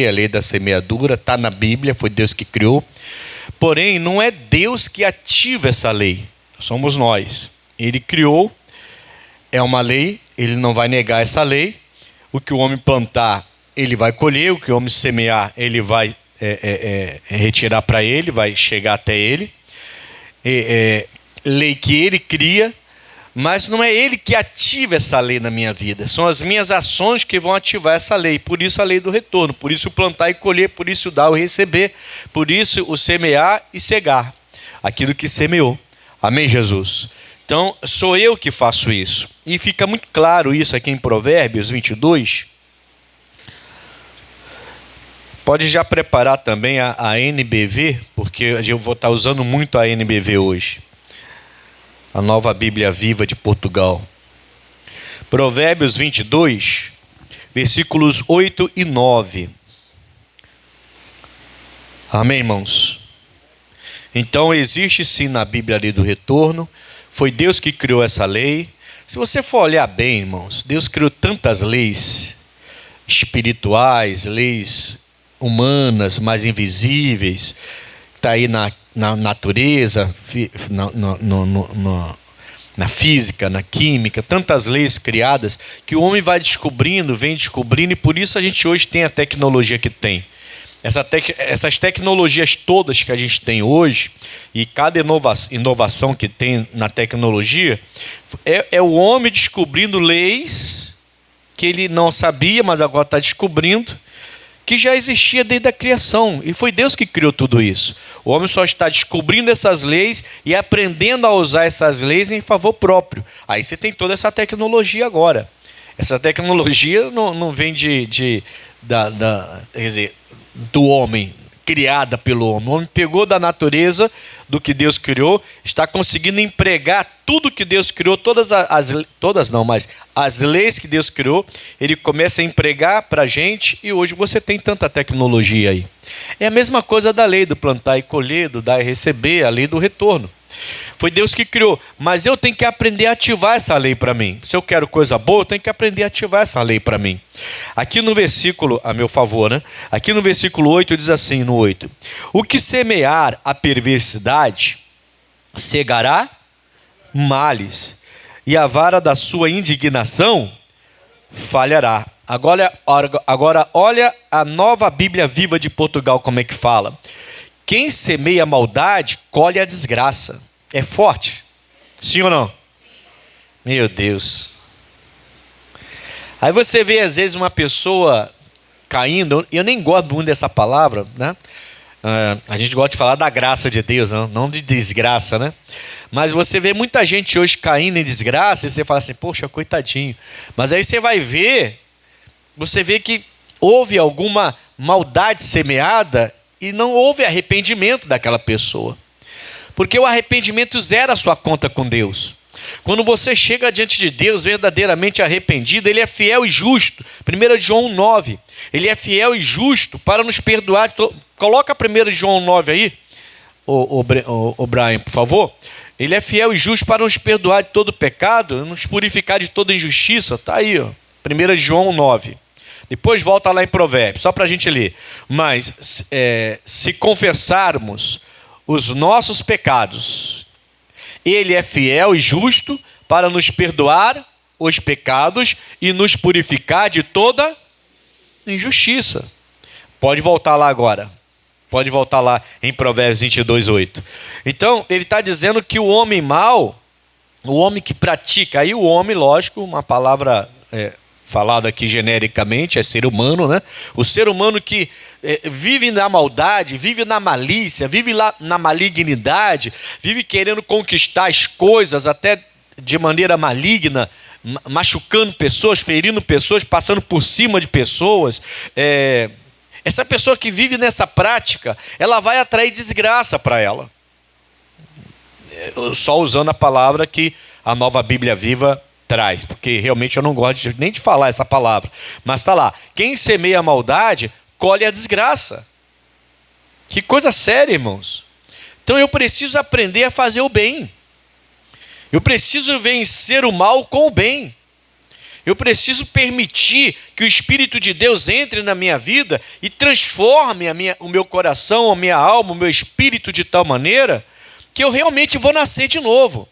a lei da semeadura, está na Bíblia, foi Deus que criou. Porém, não é Deus que ativa essa lei, somos nós. Ele criou, é uma lei, ele não vai negar essa lei. O que o homem plantar, ele vai colher. O que o homem semear, ele vai retirar para ele, vai chegar até ele. Lei que ele cria, mas não é ele que ativa essa lei na minha vida. São as minhas ações que vão ativar essa lei. Por isso a lei do retorno, por isso o plantar e colher, por isso o dar e receber, por isso o semear e cegar aquilo que semeou. Amém, Jesus? Então, sou eu que faço isso. E fica muito claro isso aqui em Provérbios 22. Pode já preparar também a NBV, porque eu vou estar usando muito a NBV hoje. A Nova Bíblia Viva de Portugal. Provérbios 22, versículos 8 e 9. Amém, irmãos? Então, existe sim na Bíblia a lei do retorno. Foi Deus que criou essa lei. Se você for olhar bem, irmãos, Deus criou tantas leis espirituais, leis humanas, mais invisíveis, está aí na natureza, na física, na química, tantas leis criadas que o homem vai descobrindo, vem descobrindo, e por isso a gente hoje tem a tecnologia que tem. Essas tecnologias todas que a gente tem hoje, e cada inovação que tem na tecnologia, é o homem descobrindo leis que ele não sabia, mas agora está descobrindo, que já existia desde a criação, e foi Deus que criou tudo isso. O homem só está descobrindo essas leis e aprendendo a usar essas leis em favor próprio. Aí você tem toda essa tecnologia agora. Essa tecnologia não vem quer dizer, do homem, criada pelo homem. O homem pegou da natureza, do que Deus criou, está conseguindo empregar tudo que Deus criou, mas as leis que Deus criou, ele começa a empregar para a gente, e hoje você tem tanta tecnologia aí. É a mesma coisa da lei do plantar e colher, do dar e receber, a lei do retorno. Foi Deus que criou, mas eu tenho que aprender a ativar essa lei para mim. Se eu quero coisa boa, eu tenho que aprender a ativar essa lei para mim. Aqui no versículo, a meu favor, né? Aqui no versículo 8 diz assim, no 8: o que semear a perversidade, cegará males, e a vara da sua indignação falhará. Agora olha a Nova Bíblia Viva de Portugal como é que fala. Quem semeia maldade, colhe a desgraça. É forte? Sim ou não? Meu Deus. Aí você vê às vezes uma pessoa caindo, eu nem gosto muito dessa palavra, né? A gente gosta de falar da graça de Deus, não de desgraça, né? Mas você vê muita gente hoje caindo em desgraça, e você fala assim, poxa, coitadinho. Mas aí você vai ver, você vê que houve alguma maldade semeada e não houve arrependimento daquela pessoa. Porque o arrependimento zera a sua conta com Deus. Quando você chega diante de Deus verdadeiramente arrependido, Ele é fiel e justo. 1 João 9. Ele é fiel e justo para nos perdoar. Coloca 1 João 9 aí, o Brian, por favor. Ele é fiel e justo para nos perdoar de todo pecado, nos purificar de toda injustiça. Está aí, ó. 1 João 9. Depois volta lá em Provérbios, só para a gente ler. Mas se confessarmos os nossos pecados, Ele é fiel e justo para nos perdoar os pecados e nos purificar de toda injustiça. Pode voltar lá agora. Pode voltar lá em Provérbios 22, 8. Então, ele está dizendo que o homem mau, o homem que pratica, aí o homem, lógico, uma palavra falada aqui genericamente, é ser humano, né? O ser humano que vive na maldade, vive na malícia, vive lá na malignidade, vive querendo conquistar as coisas até de maneira maligna, machucando pessoas, ferindo pessoas, passando por cima de pessoas. Essa pessoa que vive nessa prática, ela vai atrair desgraça para ela. Só usando a palavra que a Nova Bíblia Viva traz, porque realmente eu não gosto nem de falar essa palavra, mas está lá, quem semeia a maldade, colhe a desgraça. Que coisa séria, irmãos. Então eu preciso aprender a fazer o bem, eu preciso vencer o mal com o bem, Eu preciso permitir que o Espírito de Deus entre na minha vida e transforme o meu coração, a minha alma, o meu espírito de tal maneira que eu realmente vou nascer de novo.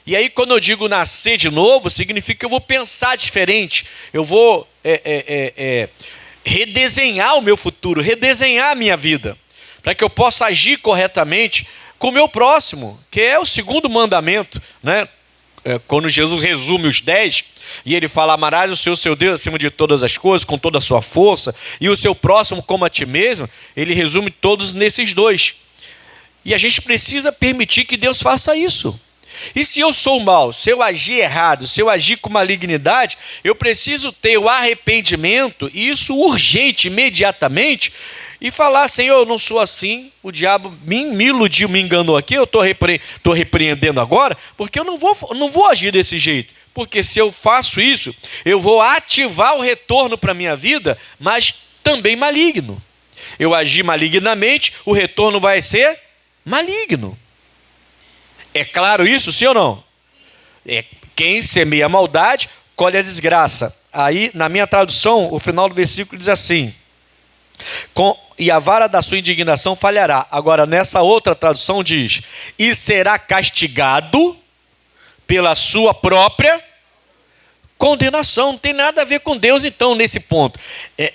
E aí, quando eu digo nascer de novo, significa que eu vou pensar diferente, eu vou redesenhar o meu futuro, redesenhar a minha vida, para que eu possa agir corretamente com o meu próximo, que é o segundo mandamento, né? Quando Jesus resume os 10, e ele fala: amarás o Senhor, seu Deus, acima de todas as coisas, com toda a sua força, e o seu próximo como a ti mesmo, ele resume todos nesses 2. E a gente precisa permitir que Deus faça isso. E se eu sou mal, se eu agir errado, se eu agir com malignidade, eu preciso ter o arrependimento, e isso urgente, imediatamente, e falar: Senhor, eu não sou assim, o diabo me iludiu, me enganou aqui, eu estou repreendendo agora, porque eu não vou agir desse jeito. Porque se eu faço isso, eu vou ativar o retorno para a minha vida, mas também maligno. Eu agir malignamente, o retorno vai ser maligno. É claro isso, sim ou não? Quem semeia a maldade, colhe a desgraça. Aí, na minha tradução, o final do versículo diz assim: e a vara da sua indignação falhará. Agora, nessa outra tradução diz: e será castigado pela sua própria condenação. Não tem nada a ver com Deus, então, nesse ponto.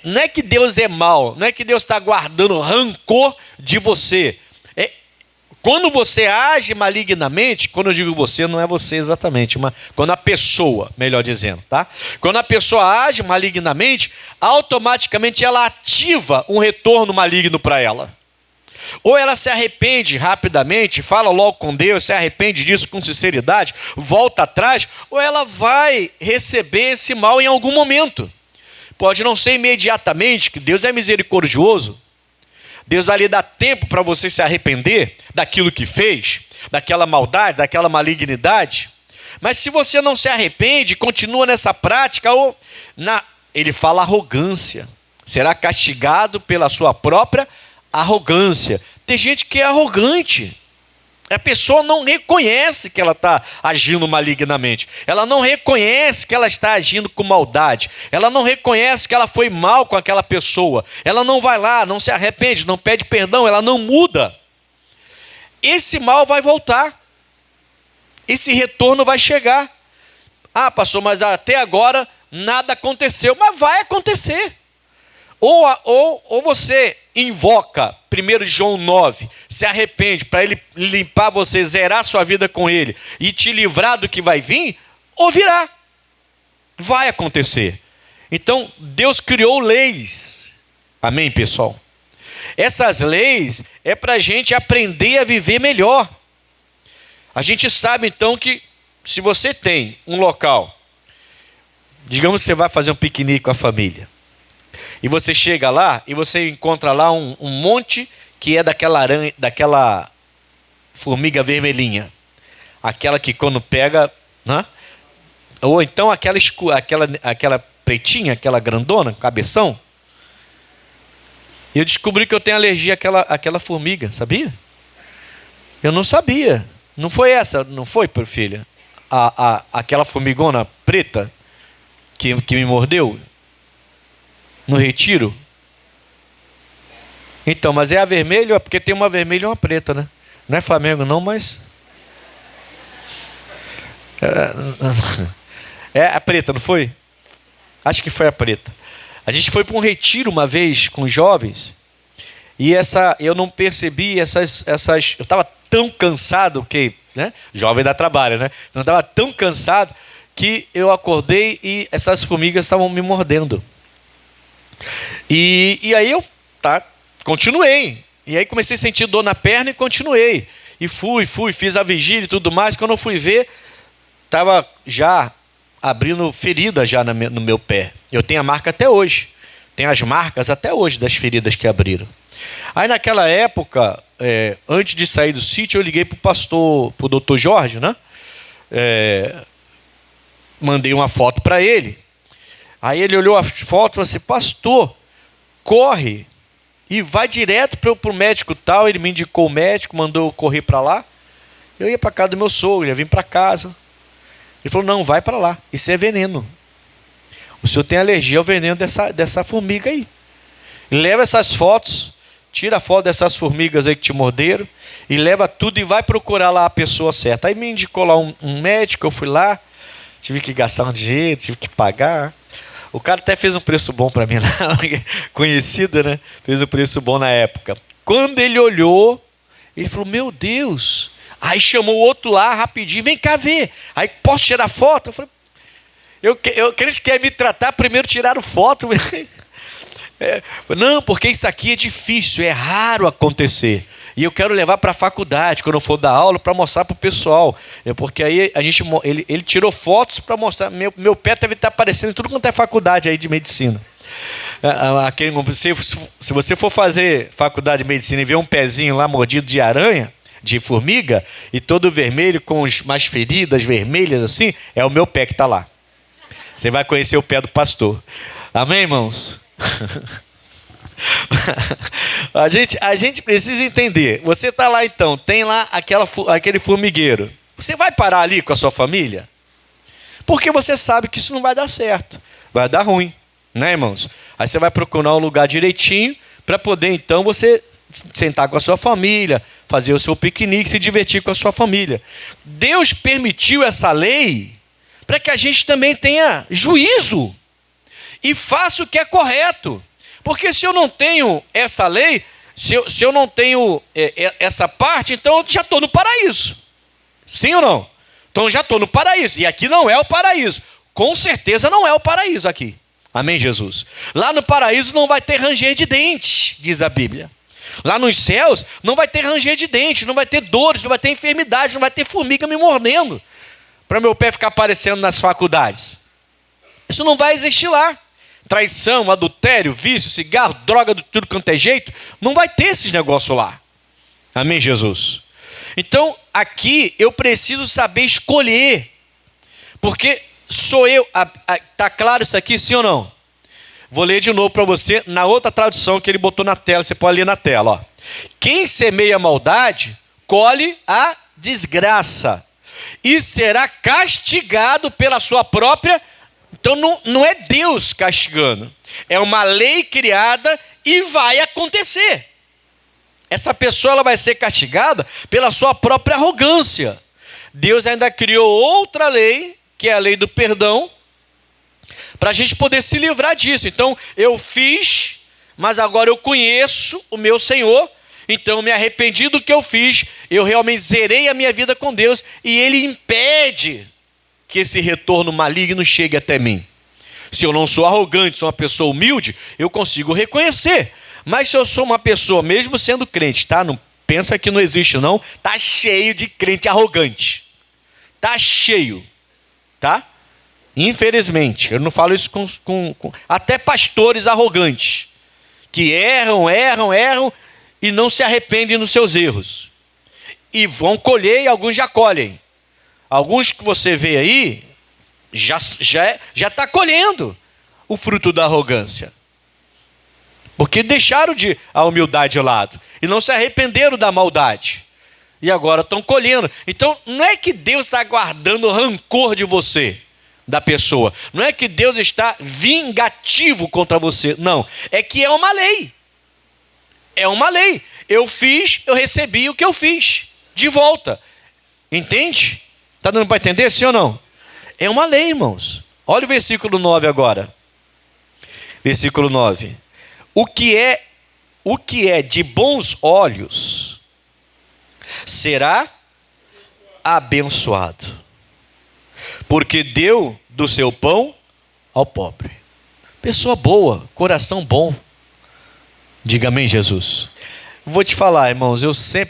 Não é que Deus é mau, não é que Deus está guardando rancor de você. Quando você age malignamente, quando eu digo você, não é você exatamente, mas quando a pessoa, melhor dizendo, tá? Quando a pessoa age malignamente, automaticamente ela ativa um retorno maligno para ela. Ou ela se arrepende rapidamente, fala logo com Deus, se arrepende disso com sinceridade, volta atrás, ou ela vai receber esse mal em algum momento. Pode não ser imediatamente, que Deus é misericordioso. Deus vai lhe dar tempo para você se arrepender daquilo que fez, daquela maldade, daquela malignidade. Mas se você não se arrepende, continua nessa prática, ele fala arrogância. Será castigado pela sua própria arrogância. Tem gente que é arrogante. A pessoa não reconhece que ela está agindo malignamente. Ela não reconhece que ela está agindo com maldade. Ela não reconhece que ela foi mal com aquela pessoa. Ela não vai lá, não se arrepende, não pede perdão, ela não muda. Esse mal vai voltar. Esse retorno vai chegar. Ah, pastor, mas até agora nada aconteceu. Mas vai acontecer. Ou você invoca 1 João 9, se arrepende para ele limpar você, zerar sua vida com ele e te livrar do que vai vir, ou virá. Vai acontecer. Então, Deus criou leis. Amém, pessoal? Essas leis é para a gente aprender a viver melhor. A gente sabe, então, que se você tem um local, digamos que você vai fazer um piquenique com a família, e você chega lá e você encontra lá um monte que é daquela formiga vermelhinha. Aquela que quando pega, né? Ou então aquela pretinha, aquela grandona, cabeção. Eu descobri que eu tenho alergia àquela formiga, sabia? Eu não sabia. Não foi essa, não foi, filha? Aquela formigona preta que me mordeu no retiro. Então, mas é a vermelha, porque tem uma vermelha e uma preta, né? Não é Flamengo não, mas é a preta, não foi? Acho que foi a preta. A gente foi para um retiro uma vez com jovens, e eu não percebi essas eu estava tão cansado que, né? Jovem dá trabalho, né? Eu estava tão cansado que eu acordei e essas formigas estavam me mordendo. E aí eu continuei. E aí comecei a sentir dor na perna e continuei. E fiz a vigília e tudo mais. Quando eu fui ver, estava já abrindo ferida já no meu pé. Eu tenho a marca até hoje. Tenho as marcas até hoje das feridas que abriram. Aí naquela época, antes de sair do sítio, eu liguei para o doutor Jorge, né? Mandei uma foto para ele. Aí ele olhou a foto e falou assim: pastor, corre e vai direto para o médico tal. Ele me indicou o médico, mandou eu correr para lá. Eu ia para casa do meu sogro, ia vir para casa. Ele falou: não, vai para lá, isso é veneno. O senhor tem alergia ao veneno dessa formiga aí. Leva essas fotos, tira a foto dessas formigas aí que te morderam, e leva tudo e vai procurar lá a pessoa certa. Aí me indicou lá um médico, eu fui lá, tive que gastar um dinheiro, tive que pagar. O cara até fez um preço bom para mim lá, conhecido, né? Fez um preço bom na época. Quando ele olhou, ele falou, meu Deus. Aí chamou o outro lá rapidinho, vem cá ver. Aí, posso tirar foto? Eu falei, eu crente quer me tratar, primeiro tiraram foto. Não, porque isso aqui é difícil, é raro acontecer. E eu quero levar para a faculdade, quando eu for dar aula, para mostrar para o pessoal. Porque aí ele tirou fotos para mostrar. Meu pé deve estar aparecendo em tudo quanto é faculdade aí de medicina. Se você for fazer faculdade de medicina e ver um pezinho lá mordido de aranha, de formiga, e todo vermelho com umas feridas vermelhas assim, é o meu pé que está lá. Você vai conhecer o pé do pastor. Amém, irmãos? A gente precisa entender. Você está lá então, tem lá aquele formigueiro. Você vai parar ali com a sua família? Porque você sabe que isso não vai dar certo. Vai dar ruim, né, irmãos? Aí você vai procurar um lugar direitinho para poder então você sentar com a sua família, fazer o seu piquenique, se divertir com a sua família. Deus permitiu essa lei para que a gente também tenha juízo e faça o que é correto. Porque se eu não tenho essa lei, se eu não tenho essa parte, então eu já estou no paraíso. Sim ou não? Então eu já estou no paraíso. E aqui não é o paraíso. Com certeza não é o paraíso aqui. Amém, Jesus? Lá no paraíso não vai ter ranger de dente, diz a Bíblia. Lá nos céus não vai ter ranger de dente, não vai ter dores, não vai ter enfermidade, não vai ter formiga me mordendo para meu pé ficar aparecendo nas faculdades. Isso não vai existir lá. Traição, adultério, vício, cigarro, droga, de tudo quanto é jeito, não vai ter esses negócios lá. Amém, Jesus? Então, aqui eu preciso saber escolher. Porque sou eu. Está claro isso aqui, sim ou não? Vou ler de novo para você na outra tradução que ele botou na tela. Você pode ler na tela. Ó. Quem semeia maldade, colhe a desgraça. E será castigado pela sua própria. Então não é Deus castigando. É uma lei criada e vai acontecer. Essa pessoa ela vai ser castigada pela sua própria arrogância. Deus ainda criou outra lei, que é a lei do perdão, para a gente poder se livrar disso. Então eu fiz, mas agora eu conheço o meu Senhor. Então eu me arrependi do que eu fiz. Eu realmente zerei a minha vida com Deus. E Ele impede que esse retorno maligno chegue até mim. Se eu não sou arrogante, sou uma pessoa humilde, eu consigo reconhecer. Mas se eu sou uma pessoa, mesmo sendo crente, tá? Não pensa que não existe não, tá cheio de crente arrogante. Tá cheio, tá? Infelizmente, eu não falo isso com até pastores arrogantes, que erram e não se arrependem dos seus erros. E vão colher e alguns já colhem. Alguns que você vê aí, já está colhendo o fruto da arrogância. Porque deixaram a humildade de lado. E não se arrependeram da maldade. E agora estão colhendo. Então, não é que Deus está guardando rancor de você, da pessoa. Não é que Deus está vingativo contra você. Não. É que é uma lei. É uma lei. Eu fiz, eu recebi o que eu fiz. De volta. Entende? Está dando para entender, sim ou não? É uma lei, irmãos. Olha o versículo 9 agora. Versículo 9. O que é de bons olhos será abençoado, porque deu do seu pão ao pobre. Pessoa boa, coração bom. Diga amém, Jesus. Vou te falar, irmãos,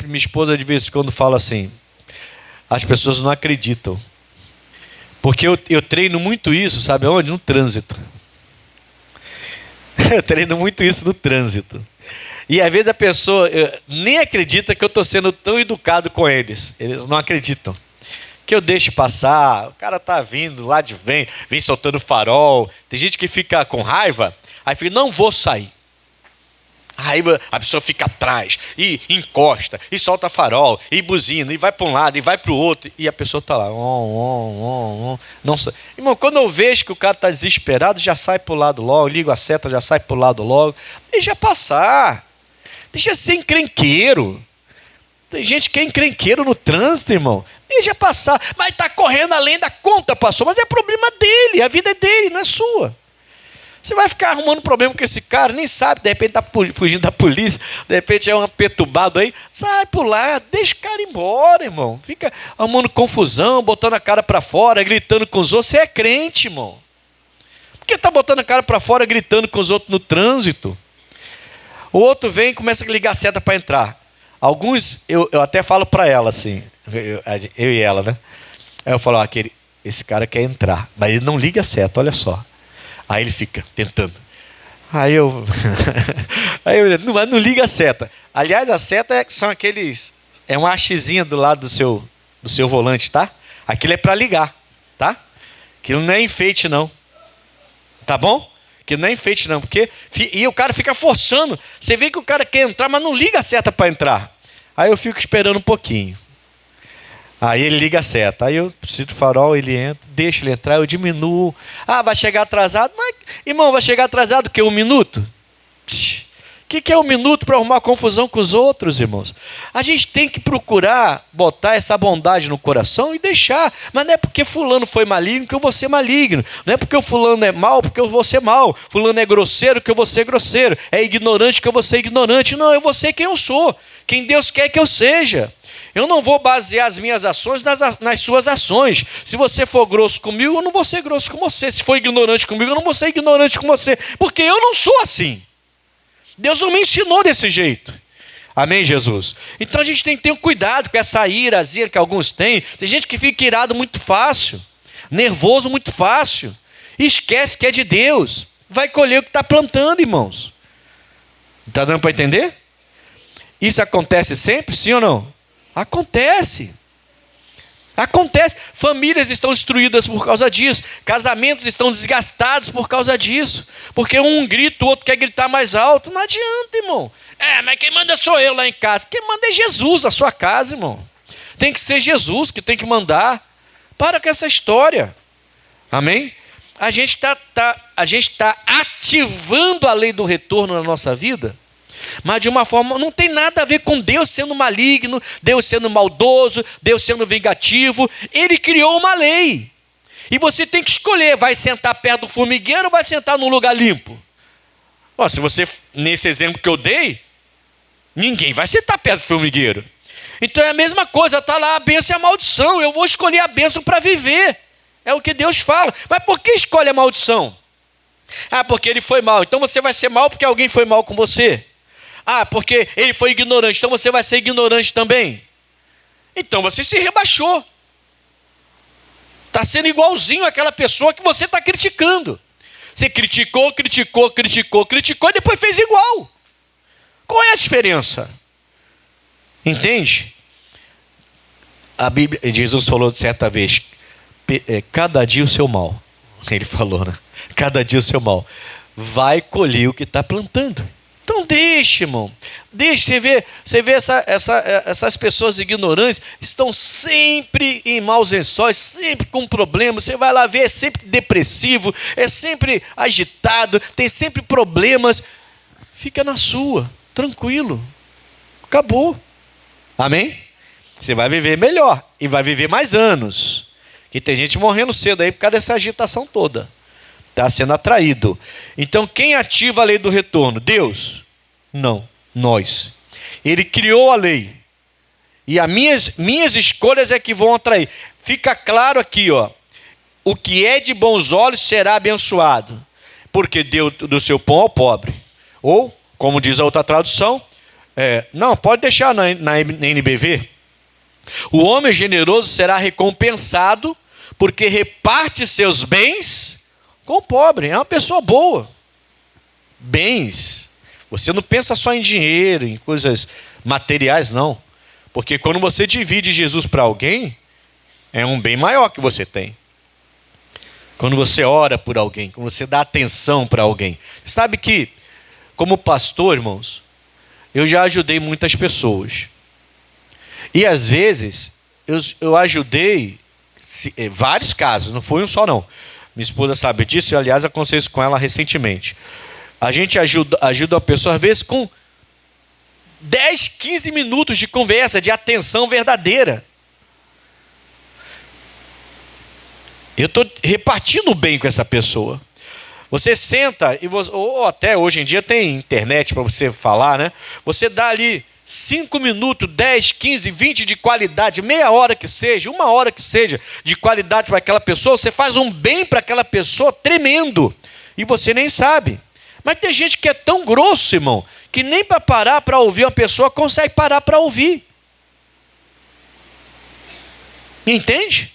minha esposa de vez em quando fala assim, as pessoas não acreditam. Porque eu treino muito isso, sabe onde? No trânsito. Eu treino muito isso no trânsito. E às vezes a pessoa nem acredita que eu estou sendo tão educado com eles. Eles não acreditam. Que eu deixo passar, o cara está vindo, lá de vem soltando farol. Tem gente que fica com raiva, aí fica, não vou sair. Aí a pessoa fica atrás, e encosta, e solta farol, e buzina, e vai para um lado, e vai para o outro, e a pessoa está lá. Não sei. Irmão, quando eu vejo que o cara está desesperado, já sai para o lado logo, ligo a seta, já sai para o lado logo. Deixa passar. Deixa ser encrenqueiro. Tem gente que é encrenqueiro no trânsito, irmão. Deixa passar. Mas está correndo além da conta, pastor. Mas é problema dele, a vida é dele, não é sua. Você vai ficar arrumando problema com esse cara, nem sabe, de repente está fugindo da polícia, de repente é um perturbado aí, sai por lá, deixa o cara embora, irmão. Fica arrumando confusão, botando a cara para fora, gritando com os outros. Você é crente, irmão. Por que está botando a cara para fora, gritando com os outros no trânsito? O outro vem e começa a ligar a seta para entrar. Alguns, eu até falo para ela assim, eu e ela, né? Aí eu falo, esse cara quer entrar, mas ele não liga a seta, olha só. Aí ele fica tentando. Aí eu não liga a seta. Aliás, a seta são aqueles... É uma hastezinha do lado do seu volante, tá? Aquilo é para ligar, tá? Aquilo não é enfeite, não. Tá bom? Aquilo não é enfeite, não. E o cara fica forçando. Você vê que o cara quer entrar, mas não liga a seta para entrar. Aí eu fico esperando um pouquinho. Aí ele liga a seta, aí eu preciso do farol, ele entra, deixa ele entrar, eu diminuo. Vai chegar atrasado? Mas, irmão, vai chegar atrasado o quê? 1 minuto? O que é 1 minuto para arrumar confusão com os outros, irmãos? A gente tem que procurar botar essa bondade no coração e deixar. Mas não é porque fulano foi maligno que eu vou ser maligno. Não é porque o fulano é mau porque eu vou ser mau. Fulano é grosseiro que eu vou ser grosseiro. É ignorante que eu vou ser ignorante. Não, eu vou ser quem eu sou. Quem Deus quer que eu seja. Eu não vou basear as minhas ações nas suas ações. Se você for grosso comigo, eu não vou ser grosso com você. Se for ignorante comigo, eu não vou ser ignorante com você. Porque eu não sou assim. Deus não me ensinou desse jeito. Amém, Jesus? Então a gente tem que ter cuidado com essa irazinha que alguns têm. Tem gente que fica irado muito fácil. Nervoso muito fácil. E esquece que é de Deus. Vai colher o que está plantando, irmãos. Está dando para entender? Isso acontece sempre, sim ou não? Acontece. Famílias estão destruídas por causa disso. Casamentos estão desgastados por causa disso. Porque um grita, o outro quer gritar mais alto. Não adianta, irmão. Mas quem manda sou eu lá em casa. Quem manda é Jesus, a sua casa, irmão. Tem que ser Jesus que tem que mandar. Para com essa história. Amém? A gente tá ativando a lei do retorno na nossa vida. Mas de uma forma, não tem nada a ver com Deus sendo maligno, Deus sendo maldoso, Deus sendo vingativo. Ele criou uma lei. E você tem que escolher, vai sentar perto do formigueiro ou vai sentar num lugar limpo? Se você, nesse exemplo que eu dei, ninguém vai sentar perto do formigueiro. Então é a mesma coisa, está lá a bênção e a maldição. Eu vou escolher a bênção para viver. É o que Deus fala. Mas por que escolhe a maldição? Porque ele foi mal. Então você vai ser mal porque alguém foi mal com você. Porque ele foi ignorante, então você vai ser ignorante também. Então você se rebaixou. Está sendo igualzinho àquela pessoa que você está criticando. Você criticou e depois fez igual. Qual é a diferença? Entende? A Bíblia, Jesus falou certa vez, cada dia o seu mal. Ele falou, né? Cada dia o seu mal. Vai colher o que está plantando. Então deixe, irmão. Deixe, você vê essas pessoas ignorantes, estão sempre em maus lençóis, sempre com problemas. Você vai lá ver, é sempre depressivo, é sempre agitado, tem sempre problemas. Fica na sua, tranquilo. Acabou. Amém? Você vai viver melhor e vai viver mais anos. Que tem gente morrendo cedo aí por causa dessa agitação toda. Está sendo atraído. Então, quem ativa a lei do retorno? Deus? Não, nós. Ele criou a lei. E as minhas escolhas é que vão atrair. Fica claro aqui, o que é de bons olhos será abençoado, porque deu do seu pão ao pobre. Ou, como diz a outra tradução, não, pode deixar na NBV. O homem generoso será recompensado, porque reparte seus bens com o pobre. É uma pessoa boa. Bens. Você não pensa só em dinheiro, em coisas materiais, não. Porque quando você divide Jesus para alguém, é um bem maior que você tem. Quando você ora por alguém, quando você dá atenção para alguém. Você sabe que, como pastor, irmãos, eu já ajudei muitas pessoas. E às vezes, eu ajudei vários casos, não foi um só não. Minha esposa sabe disso, e aliás, aconselhei isso com ela recentemente. A gente ajuda a pessoa, às vezes, com 10, 15 minutos de conversa, de atenção verdadeira. Eu estou repartindo bem com essa pessoa. Você senta, ou até hoje em dia tem internet para você falar, né? Você dá ali 5 minutos, 10, 15, 20 de qualidade, meia hora que seja, 1 hora que seja, de qualidade para aquela pessoa, você faz um bem para aquela pessoa tremendo. E você nem sabe. Mas tem gente que é tão grosso, irmão, que nem para parar para ouvir uma pessoa consegue parar para ouvir. Entende?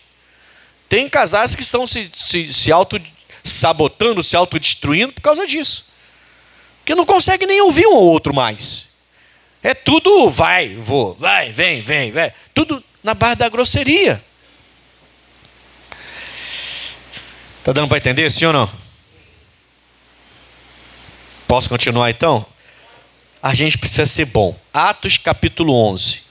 Tem casais que estão se auto-sabotando, se autodestruindo por causa disso. Porque não consegue nem ouvir um ou outro mais. É tudo vai, vou, vai, vem, vem, vem. Tudo na base da grosseria. Está dando para entender, sim ou não? Posso continuar então? A gente precisa ser bom. Atos capítulo 11.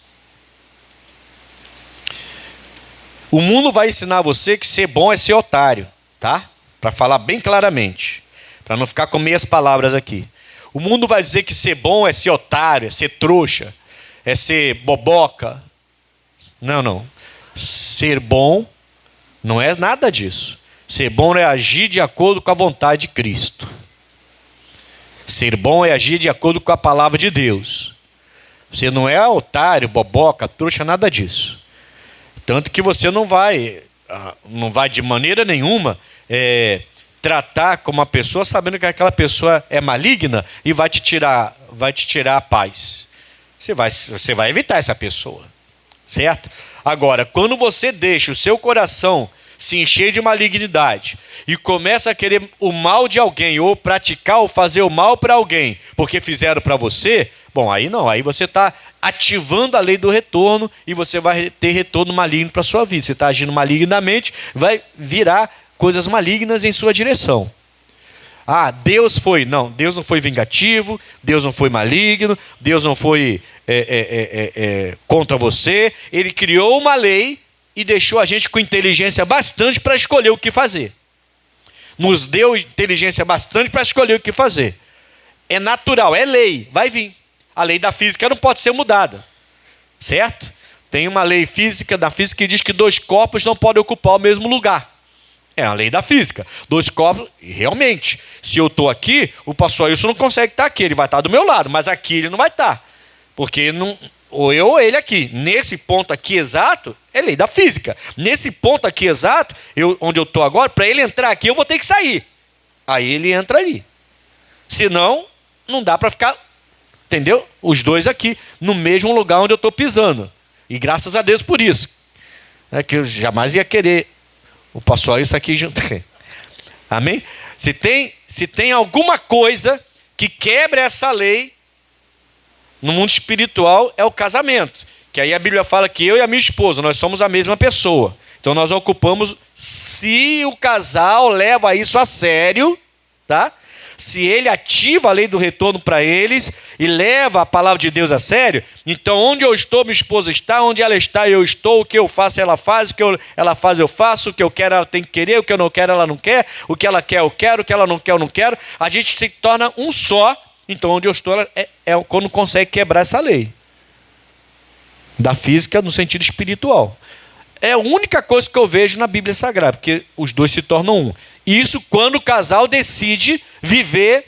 O mundo vai ensinar você que ser bom é ser otário, tá? Para falar bem claramente, para não ficar com meias palavras aqui. O mundo vai dizer que ser bom é ser otário, é ser trouxa, é ser boboca. Não, não. Ser bom não é nada disso. Ser bom é agir de acordo com a vontade de Cristo. Ser bom é agir de acordo com a palavra de Deus. Você não é otário, boboca, trouxa, nada disso. Tanto que você não vai de maneira nenhuma tratar como uma pessoa sabendo que aquela pessoa é maligna e vai te tirar a paz. Você vai evitar essa pessoa, certo? Agora, quando você deixa o seu coração se encher de malignidade e começa a querer o mal de alguém ou praticar ou fazer o mal para alguém porque fizeram para você, bom, aí não, aí você está ativando a lei do retorno e você vai ter retorno maligno para a sua vida. Você está agindo malignamente, vai virar coisas malignas em sua direção. Ah, Deus não foi vingativo, Deus não foi maligno, Deus não foi contra você. Ele criou uma lei e deixou a gente com inteligência bastante para escolher o que fazer. Nos deu inteligência bastante para escolher o que fazer. É natural, é lei, vai vir. A lei da física não pode ser mudada, certo? Tem uma lei da física que diz que 2 corpos não podem ocupar o mesmo lugar. É a lei da física. 2 corpos, e realmente, se eu estou aqui, o pastor Wilson não consegue estar aqui, ele vai estar do meu lado, mas aqui ele não vai estar. Porque não, ou eu ou ele aqui. Nesse ponto aqui exato, é lei da física. Nesse ponto aqui exato, onde eu estou agora, para ele entrar aqui, eu vou ter que sair. Aí ele entra ali. Senão, não dá para ficar, entendeu? Os dois aqui, no mesmo lugar onde eu estou pisando. E graças a Deus por isso. É que eu jamais ia querer o pastor isso aqui junto. Amém? Se tem alguma coisa que quebra essa lei no mundo espiritual, é o casamento. Que aí a Bíblia fala que eu e a minha esposa, nós somos a mesma pessoa. Então nós ocupamos, se o casal leva isso a sério, tá? Se ele ativa a lei do retorno para eles e leva a palavra de Deus a sério, então onde eu estou, minha esposa está, onde ela está, eu estou, o que eu faço, ela faz, o que ela faz, eu faço, o que eu quero, ela tem que querer, o que eu não quero, ela não quer, o que ela quer, eu quero, o que ela não quer, eu não quero. A gente se torna um só, então onde eu estou é quando consegue quebrar essa lei da física no sentido espiritual. É a única coisa que eu vejo na Bíblia Sagrada, porque os dois se tornam um. Isso quando o casal decide viver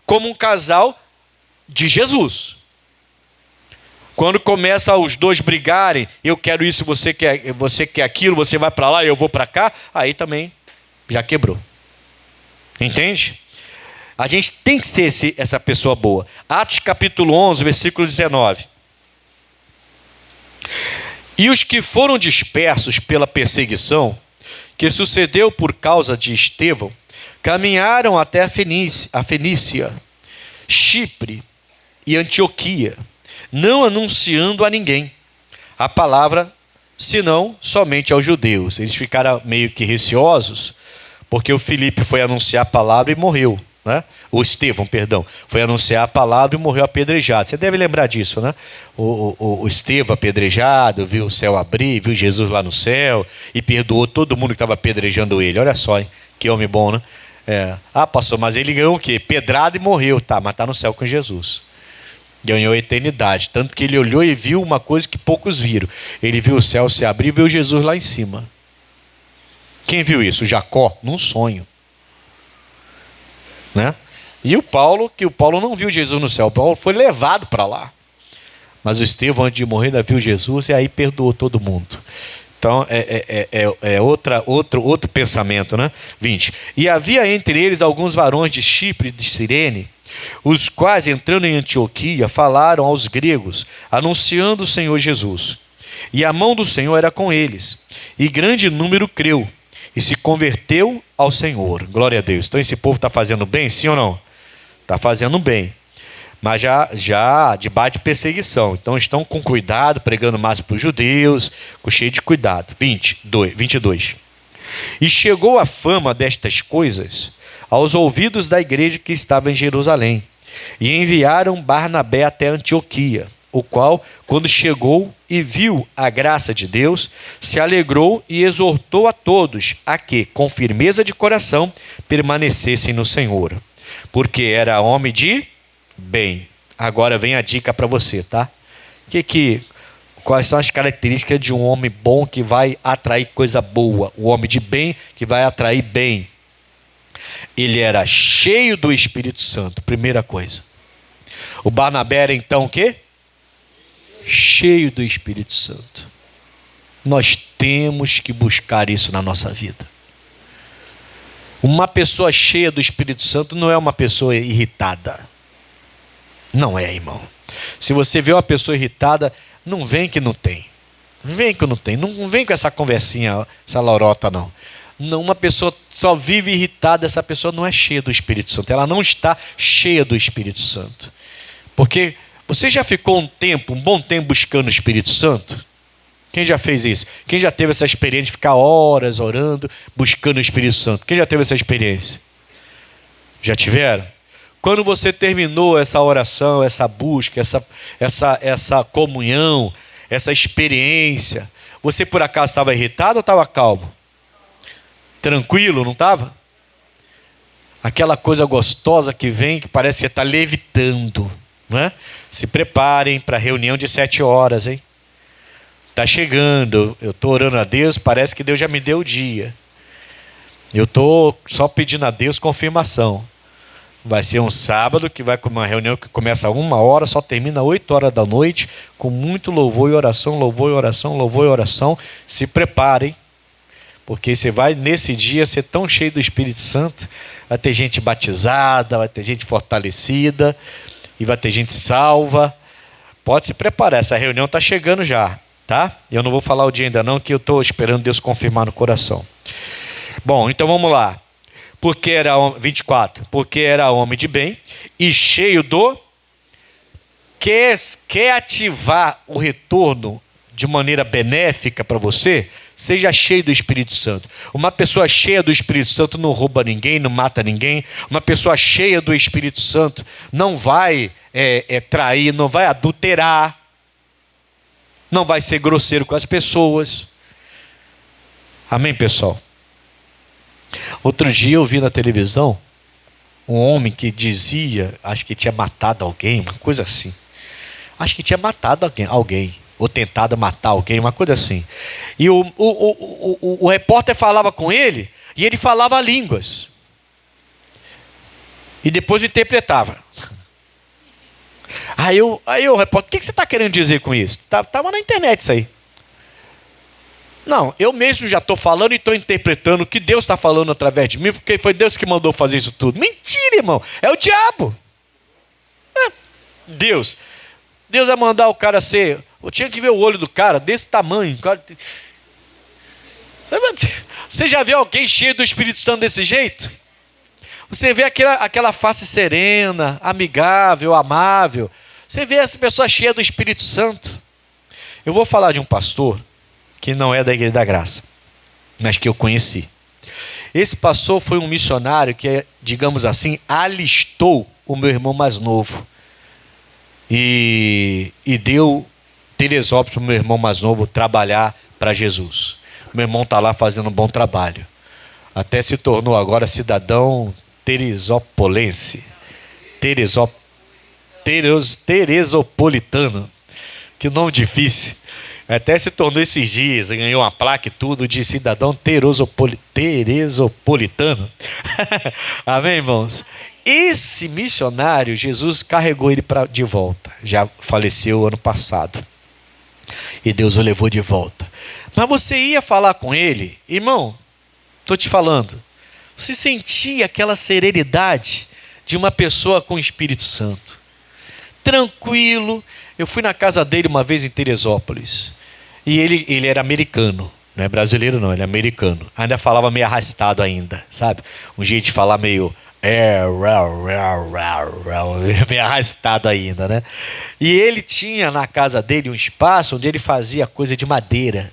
como um casal de Jesus. Quando começa os dois brigarem, eu quero isso, você quer aquilo, você vai para lá, eu vou para cá, aí também já quebrou. Entende? A gente tem que ser essa pessoa boa. Atos capítulo 11, versículo 19. E os que foram dispersos pela perseguição, que sucedeu por causa de Estevão, caminharam até a Fenícia, Chipre e Antioquia, não anunciando a ninguém a palavra, senão somente aos judeus. Eles ficaram meio que receosos, porque o Filipe foi anunciar a palavra e morreu. né? O Estevão, perdão, foi anunciar a palavra e morreu apedrejado. Você deve lembrar disso, né? O Estevão apedrejado, viu o céu abrir, viu Jesus lá no céu e perdoou todo mundo que estava apedrejando ele. Olha só, hein? Que homem bom, né? Ah, pastor, mas ele ganhou o quê? Pedrada e morreu. Tá, mas está no céu com Jesus. Ganhou a eternidade. Tanto que ele olhou e viu uma coisa que poucos viram. Ele viu o céu se abrir e viu Jesus lá em cima. Quem viu isso? Jacó, num sonho. Né? E o Paulo não viu Jesus no céu. O Paulo foi levado para lá. Mas o Estevão, antes de morrer, ainda viu Jesus e aí perdoou todo mundo. Então, outro pensamento, né? 20. E havia entre eles alguns varões de Chipre e de Cirene, os quais, entrando em Antioquia, falaram aos gregos, anunciando o Senhor Jesus. E a mão do Senhor era com eles. E grande número creu e se converteu ao Senhor. Glória a Deus. Então esse povo está fazendo bem, sim ou não? Está fazendo bem. Mas já debaixo de perseguição. Então estão com cuidado, pregando mais para os judeus, com cheio de cuidado. 22. E chegou a fama destas coisas aos ouvidos da igreja que estava em Jerusalém. E enviaram Barnabé até Antioquia, o qual, quando chegou e viu a graça de Deus, se alegrou e exortou a todos a que, com firmeza de coração, permanecessem no Senhor, porque era homem de bem. Agora vem a dica para você, tá? Quais são as características de um homem bom que vai atrair coisa boa? O homem de bem que vai atrair bem. Ele era cheio do Espírito Santo, primeira coisa. O Barnabé era então o quê? Cheio do Espírito Santo. Nós temos que buscar isso na nossa vida. Uma pessoa cheia do Espírito Santo não é uma pessoa irritada. Não é, irmão. Se você vê uma pessoa irritada, não vem que não tem. Não vem que não tem. Não vem com essa conversinha, essa lorota, não. Não, uma pessoa só vive irritada, essa pessoa não é cheia do Espírito Santo. Ela não está cheia do Espírito Santo. Porque você já ficou um bom tempo buscando o Espírito Santo? Quem já fez isso? Quem já teve essa experiência de ficar horas orando, buscando o Espírito Santo? Quem já teve essa experiência? Já tiveram? Quando você terminou essa oração, essa busca, essa comunhão, essa experiência, você por acaso estava irritado ou estava calmo? Tranquilo, não estava? Aquela coisa gostosa que vem, que parece que você está levitando. Né? Se preparem para a reunião de 7 horas, hein? Está chegando, eu estou orando a Deus, parece que Deus já me deu o dia. Eu estou só pedindo a Deus confirmação. Vai ser um sábado que vai com uma reunião que começa 1h, só termina 8h da noite, com muito louvor e oração, louvor e oração, louvor e oração. Se preparem, porque você vai nesse dia ser tão cheio do Espírito Santo, vai ter gente batizada, vai ter gente fortalecida, e vai ter gente salva. Pode se preparar, essa reunião está chegando já, tá? Eu não vou falar o dia ainda não, que eu estou esperando Deus confirmar no coração. Bom, então vamos lá. 24. Porque era homem de bem e cheio do... Quer ativar o retorno de maneira benéfica para você? Seja cheio do Espírito Santo. Uma pessoa cheia do Espírito Santo não rouba ninguém, não mata ninguém. Uma pessoa cheia do Espírito Santo não vai trair, não vai adulterar, não vai ser grosseiro com as pessoas. Amém, pessoal? Outro dia eu vi na televisão um homem que dizia, acho que tinha matado alguém, uma coisa assim. Acho que tinha matado alguém. Ou tentado matar alguém, uma coisa assim. E o repórter falava com ele, e ele falava línguas. E depois interpretava. Aí o repórter, o que você está querendo dizer com isso? Estava na internet isso aí. Não, eu mesmo já estou falando e estou interpretando o que Deus está falando através de mim, porque foi Deus que mandou fazer isso tudo. Mentira, irmão. É o diabo. Deus vai mandar o cara ser... Eu tinha que ver o olho do cara desse tamanho. Você já viu alguém cheio do Espírito Santo desse jeito? Você vê aquela face serena, amigável, amável. Você vê essa pessoa cheia do Espírito Santo. Eu vou falar de um pastor que não é da Igreja da Graça, mas que eu conheci. Esse pastor foi um missionário que, digamos assim, alistou o meu irmão mais novo. E deu Teresópolis para o meu irmão mais novo trabalhar para Jesus. Meu irmão está lá fazendo um bom trabalho. Até se tornou agora cidadão teresopolense. Teresopolitano. Que nome difícil. Até se tornou esses dias, ganhou uma placa e tudo de cidadão teresopolitano. Amém, irmãos? Esse missionário, Jesus carregou ele de volta. Já faleceu ano passado. E Deus o levou de volta. Mas você ia falar com ele, irmão, estou te falando, você sentia aquela serenidade de uma pessoa com o Espírito Santo. Tranquilo. Eu fui na casa dele uma vez em Teresópolis. E ele era americano. Não é brasileiro não, ele é americano. Ainda falava meio arrastado ainda, sabe? Um jeito de falar meio meio arrastado ainda, né? E ele tinha na casa dele um espaço onde ele fazia coisa de madeira.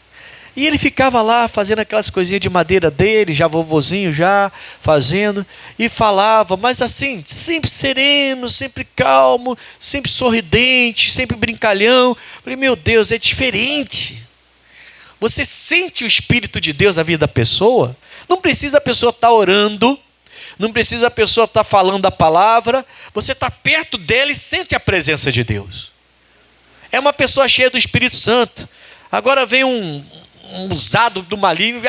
E ele ficava lá fazendo aquelas coisinhas de madeira dele, já vovozinho já fazendo, e falava, mas assim, sempre sereno, sempre calmo, sempre sorridente, sempre brincalhão. Falei, meu Deus, é diferente. Você sente o Espírito de Deus na vida da pessoa? Não precisa a pessoa estar orando, não precisa a pessoa estar falando a palavra, você está perto dela e sente a presença de Deus. É uma pessoa cheia do Espírito Santo. Agora vem um usado do maligno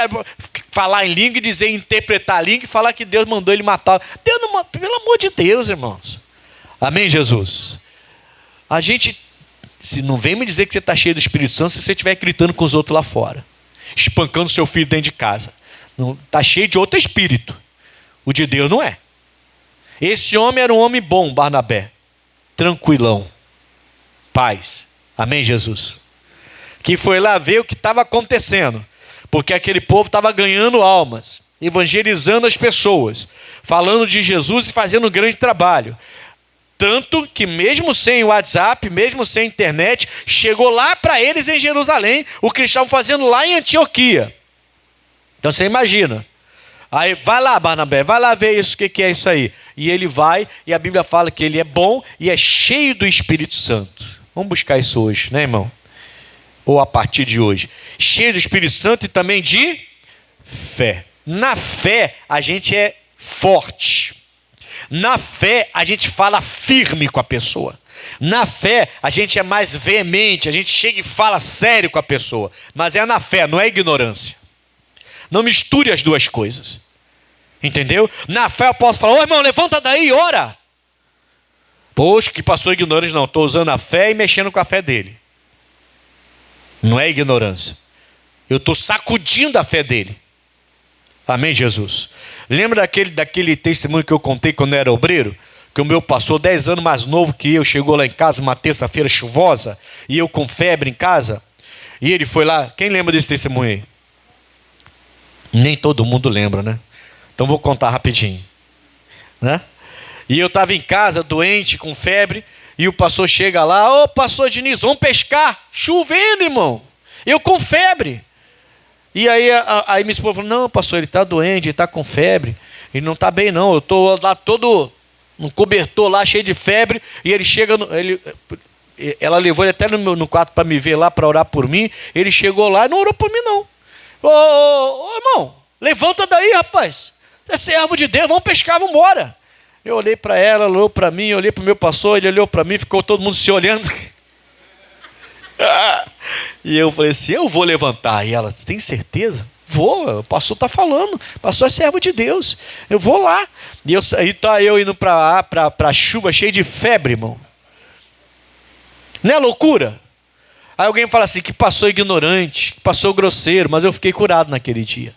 falar em língua e dizer, interpretar a língua e falar que Deus mandou ele matar. Deus não, pelo amor de Deus, irmãos. Amém, Jesus? A gente, se não vem me dizer que você está cheio do Espírito Santo se você estiver gritando com os outros lá fora, espancando seu filho dentro de casa. Está cheio de outro espírito. O de Deus não é. Esse homem era um homem bom, Barnabé. Tranquilão. Paz. Amém, Jesus? Que foi lá ver o que estava acontecendo. Porque aquele povo estava ganhando almas, evangelizando as pessoas, falando de Jesus e fazendo um grande trabalho. Tanto que mesmo sem WhatsApp, mesmo sem internet, chegou lá para eles em Jerusalém, o que eles estavam fazendo lá em Antioquia. Então você imagina. Aí vai lá, Barnabé, vai lá ver isso, o que é isso aí. E ele vai, e a Bíblia fala que ele é bom e é cheio do Espírito Santo. Vamos buscar isso hoje, né, irmão? Ou a partir de hoje. Cheio do Espírito Santo e também de fé. Na fé, a gente é forte. Na fé, a gente fala firme com a pessoa. Na fé, a gente é mais veemente, a gente chega e fala sério com a pessoa. Mas é na fé, não é ignorância. Não misture as duas coisas. Entendeu? Na fé eu posso falar, ô irmão, levanta daí e ora. Poxa, que passou ignorante, não. Estou usando a fé e mexendo com a fé dele. Não é ignorância. Eu estou sacudindo a fé dele. Amém, Jesus? Lembra daquele testemunho que eu contei quando eu era obreiro? Que o meu pastor, 10 anos mais novo que eu, chegou lá em casa uma terça-feira chuvosa, e eu com febre em casa, e ele foi lá. Quem lembra desse testemunho aí? Nem todo mundo lembra, né? Então vou contar rapidinho, né? E eu estava em casa, doente, com febre, e o pastor chega lá, ô pastor Diniz, vamos pescar, chovendo, irmão, eu com febre. E aí minha esposa falou, não pastor, ele está doente, ele está com febre, ele não está bem não, eu estou lá todo, um cobertor lá, cheio de febre, e ele chega, ela levou ele até no quarto para me ver lá, para orar por mim, ele chegou lá e não orou por mim não. Ô irmão, levanta daí rapaz, é servo de Deus, vamos pescar, vamos embora. Eu olhei para ela olhou para mim, eu olhei para o meu pastor, ele olhou para mim, ficou todo mundo se olhando. E eu falei assim, eu vou levantar. E ela, você tem certeza? Vou, o pastor está falando, o pastor é servo de Deus, eu vou lá. E tá eu indo para a chuva cheio de febre, irmão. Não é loucura? Aí alguém fala assim, que passou ignorante, que passou grosseiro, mas eu fiquei curado naquele dia.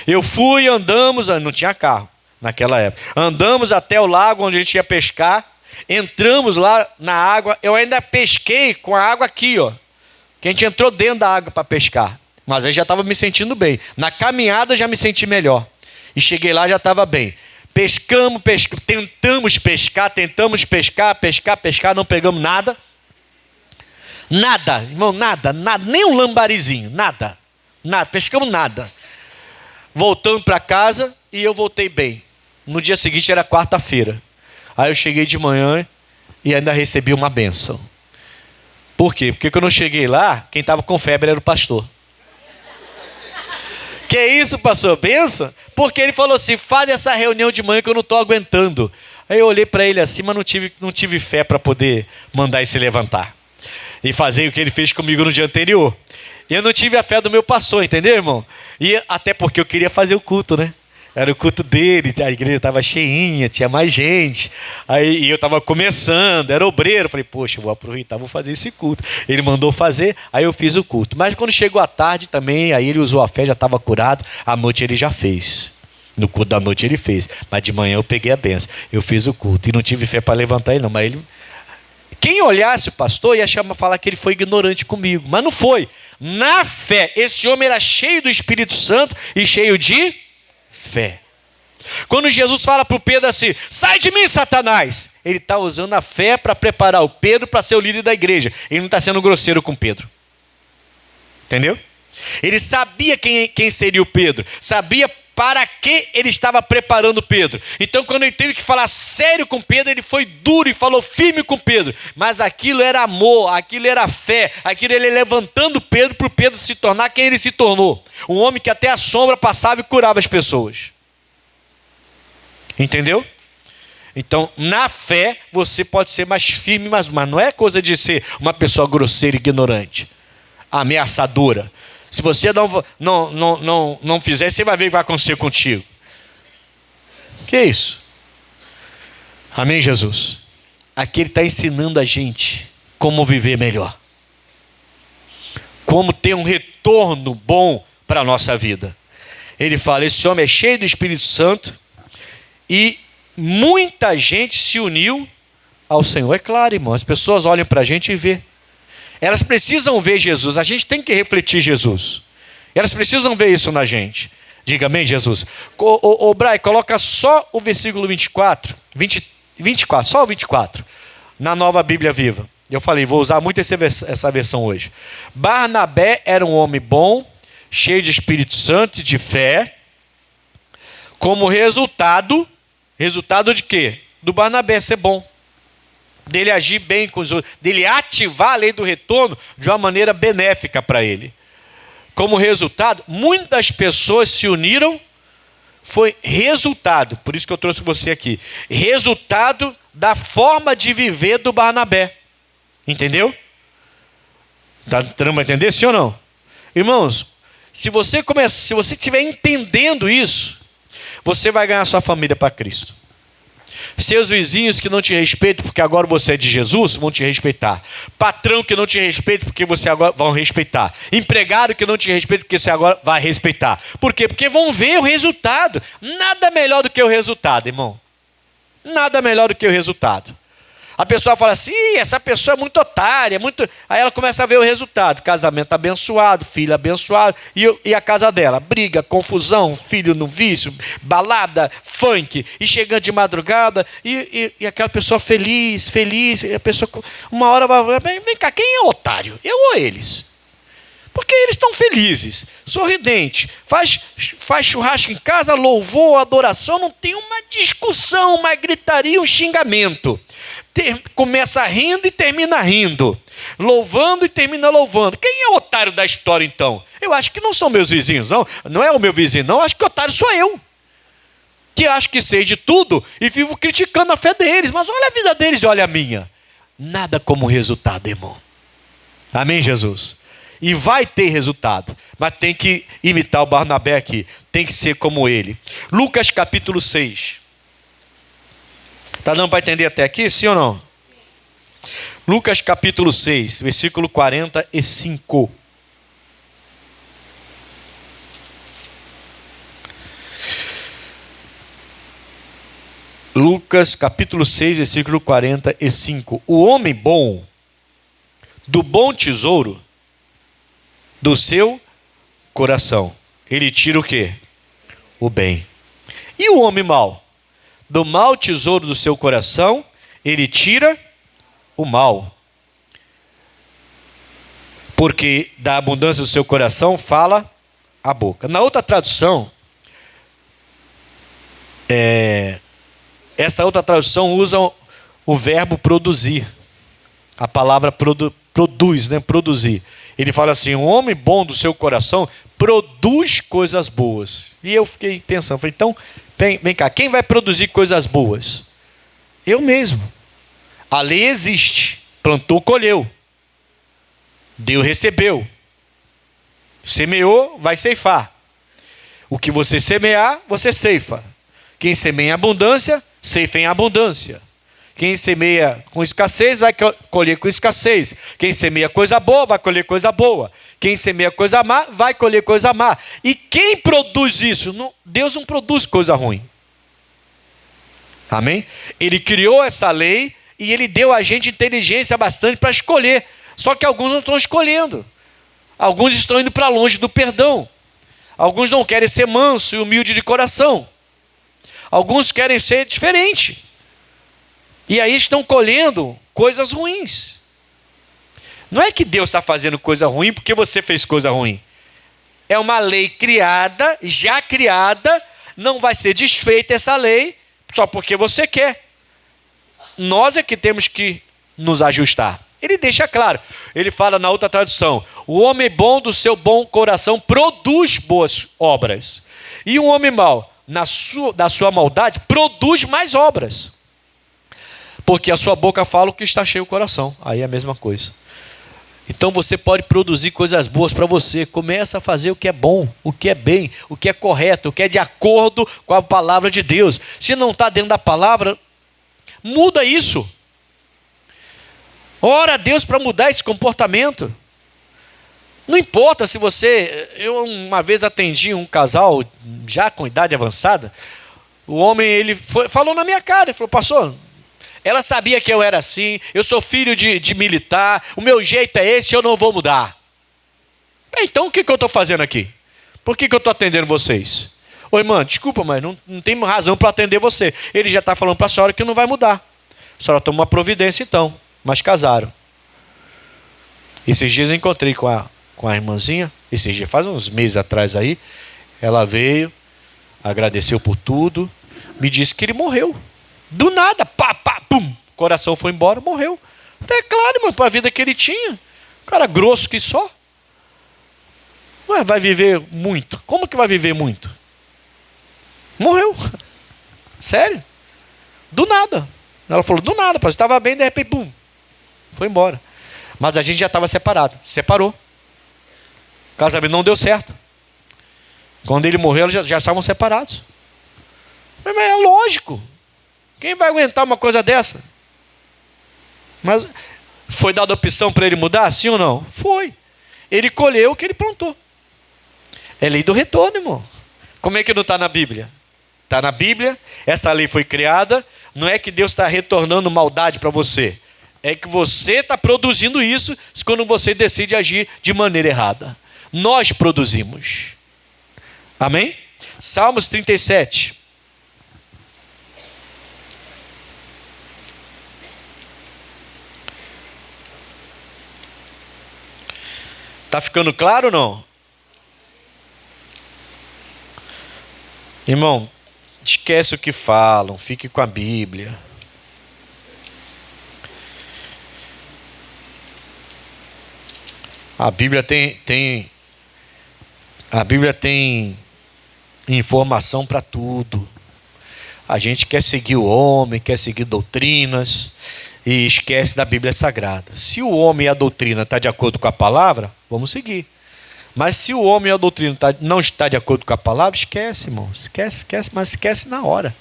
Eu fui, andamos, não tinha carro naquela época. Andamos até o lago onde a gente ia pescar, entramos lá na água, eu ainda pesquei com a água aqui, ó. Que a gente entrou dentro da água para pescar. Mas aí já estava me sentindo bem. Na caminhada já me senti melhor. E cheguei lá já estava bem. Pescamos, tentamos pescar, não pegamos nada. Nada, irmão, nada, nem um lambarizinho, nada, pescamos nada. voltando para casa, e eu voltei bem. No dia seguinte era quarta-feira. Aí eu cheguei de manhã e ainda recebi uma bênção. Por quê? Porque quando eu cheguei lá, quem estava com febre era o pastor. Que isso, pastor? Bênção? Porque ele falou assim, faz essa reunião de manhã que eu não estou aguentando. Aí eu olhei para ele assim, mas não tive fé para poder mandar ele se levantar. E fazer o que ele fez comigo no dia anterior. E eu não tive a fé do meu pastor, entendeu, irmão? E até porque eu queria fazer o culto, né? Era o culto dele, a igreja estava cheinha, tinha mais gente. Aí e eu estava começando, era obreiro. Falei, poxa, vou aproveitar, vou fazer esse culto. Ele mandou fazer, aí eu fiz o culto. Mas quando chegou a tarde também, aí ele usou a fé, já estava curado. À noite ele já fez. No culto da noite ele fez. Mas de manhã eu peguei a benção. Eu fiz o culto. E não tive fé para levantar ele não. Mas ele... Quem olhasse o pastor ia falar que ele foi ignorante comigo. Mas não foi. Na fé, esse homem era cheio do Espírito Santo e cheio de fé. Quando Jesus fala para o Pedro assim, sai de mim, Satanás, ele está usando a fé para preparar o Pedro para ser o líder da igreja. Ele não está sendo grosseiro com Pedro. Entendeu? Ele sabia quem seria o Pedro, sabia para que ele estava preparando Pedro. Então quando ele teve que falar sério com Pedro, ele foi duro e falou firme com Pedro. Mas aquilo era amor, aquilo era fé, aquilo ele levantando Pedro para o Pedro se tornar quem ele se tornou. Um homem que até a sombra passava e curava as pessoas. Entendeu? Então, na fé, você pode ser mais firme, mas não é coisa de ser uma pessoa grosseira e ignorante, ameaçadora. Se você não fizer, você vai ver o que vai acontecer contigo. Que isso? Amém, Jesus? Aqui ele está ensinando a gente como viver melhor. Como ter um retorno bom para a nossa vida. Ele fala, esse homem é cheio do Espírito Santo e muita gente se uniu ao Senhor. É claro, irmão, as pessoas olham para a gente e vê. Elas precisam ver Jesus, a gente tem que refletir Jesus. Elas precisam ver isso na gente. Diga amém, Jesus. Ô Brai, coloca só o versículo 24, só o 24, na Nova Bíblia Viva. Eu falei, vou usar muito essa versão hoje. Barnabé era um homem bom, cheio de Espírito Santo e de fé. Como resultado de quê? Do Barnabé ser bom. Dele agir bem com os outros, dele ativar a lei do retorno de uma maneira benéfica para ele. Como resultado, muitas pessoas se uniram, foi resultado, por isso que eu trouxe você aqui, resultado da forma de viver do Barnabé. Entendeu? Está dando para entender, sim ou não? Irmãos, se você estiver entendendo isso, você vai ganhar sua família para Cristo. Seus vizinhos que não te respeitam porque agora você é de Jesus, vão te respeitar. Patrão que não te respeita porque você agora vão respeitar. Empregado que não te respeita porque você agora vai respeitar. Por quê? Porque vão ver o resultado. Nada melhor do que o resultado, irmão. Nada melhor do que o resultado. A pessoa fala assim, essa pessoa é muito otária, muito... Aí ela começa a ver o resultado. Casamento abençoado, filho abençoado. E a casa dela? Briga, confusão, filho no vício, balada, funk. E chegando de madrugada, e aquela pessoa feliz. E a pessoa, uma hora vai... Vem cá, quem é o otário? Eu ou eles? Porque eles estão felizes, sorridentes, faz churrasco em casa, louvor, adoração, não tem uma discussão, uma gritaria, um xingamento. Começa rindo e termina rindo, louvando e termina louvando. Quem é o otário da história então? Eu acho que não são meus vizinhos, não é o meu vizinho, não, acho que o otário sou eu. Que acho que sei de tudo e vivo criticando a fé deles, mas olha a vida deles e olha a minha. Nada como resultado, irmão. Amém, Jesus? E vai ter resultado, mas tem que imitar o Barnabé aqui, tem que ser como ele. Lucas capítulo 6. Está dando para entender até aqui, sim ou não? Lucas capítulo 6, versículo 45. Lucas capítulo 6, versículo 45. O homem bom, do bom tesouro do seu coração, ele tira o quê? O bem. E o homem mau? Do mau tesouro do seu coração, ele tira o mal. Porque da abundância do seu coração fala a boca. Na outra tradução, Essa outra tradução usa o verbo produzir. A palavra produz, né? Produzir. Ele fala assim: um homem bom do seu coração produz coisas boas. E eu fiquei pensando, falei, então, vem cá, quem vai produzir coisas boas? Eu mesmo. A lei existe. Plantou, colheu. Deu, recebeu. Semeou, vai ceifar. O que você semear, você ceifa. Quem semeia em abundância, ceifa em abundância. Quem semeia com escassez, vai colher com escassez. Quem semeia coisa boa, vai colher coisa boa. Quem semeia coisa má, vai colher coisa má. E quem produz isso? Deus não produz coisa ruim. Amém? Ele criou essa lei e ele deu a gente inteligência bastante para escolher. Só que alguns não estão escolhendo. Alguns estão indo para longe do perdão. Alguns não querem ser manso e humilde de coração. Alguns querem ser diferente. E aí estão colhendo coisas ruins. Não é que Deus está fazendo coisa ruim porque você fez coisa ruim. É uma lei criada, já criada, não vai ser desfeita essa lei só porque você quer. Nós é que temos que nos ajustar. Ele deixa claro. Ele fala na outra tradução: o homem bom do seu bom coração produz boas obras. E um homem mau, da sua maldade, produz mais obras. Porque a sua boca fala o que está cheio o coração. Aí é a mesma coisa. Então você pode produzir coisas boas para você. Começa a fazer o que é bom, o que é bem, o que é correto, o que é de acordo com a palavra de Deus. Se não está dentro da palavra, muda isso. Ora a Deus para mudar esse comportamento. Não importa se você... Eu uma vez atendi um casal já com idade avançada. O homem, falou na minha cara. Ele falou: pastor, ela sabia que eu era assim, eu sou filho de militar, o meu jeito é esse, eu não vou mudar. Então o que eu estou fazendo aqui? Por que eu estou atendendo vocês? Ô irmã, desculpa, mas não tem razão para atender você. Ele já está falando para a senhora que não vai mudar. A senhora toma uma providência então. Mas casaram. Esses dias eu encontrei com a irmãzinha, esses dias, faz uns meses atrás aí, ela veio, agradeceu por tudo, me disse que ele morreu. Do nada, pum, o coração foi embora, morreu. É claro, mano, para a vida que ele tinha. Cara grosso que só. Ué, vai viver muito. Como que vai viver muito? Morreu. Sério. Do nada. Ela falou, do nada, você estava bem, de repente, pum, foi embora. Mas a gente já estava separado. Separou. O casamento não deu certo. Quando ele morreu, eles já estavam separados. Mas é lógico. Quem vai aguentar uma coisa dessa? Mas foi dada opção para ele mudar, sim ou não? Foi. Ele colheu o que ele plantou. É lei do retorno, irmão. Como é que não está na Bíblia? Está na Bíblia, essa lei foi criada. Não é que Deus está retornando maldade para você. É que você está produzindo isso quando você decide agir de maneira errada. Nós produzimos. Amém? Salmos 37. Está ficando claro ou não? Irmão, esquece o que falam, fique com a Bíblia. A Bíblia tem informação para tudo. A gente quer seguir o homem, quer seguir doutrinas e esquece da Bíblia Sagrada. Se o homem e a doutrina estão de acordo com a palavra, vamos seguir. Mas se o homem e a doutrina não está de acordo com a palavra, esquece, irmão. Esquece, mas esquece na hora.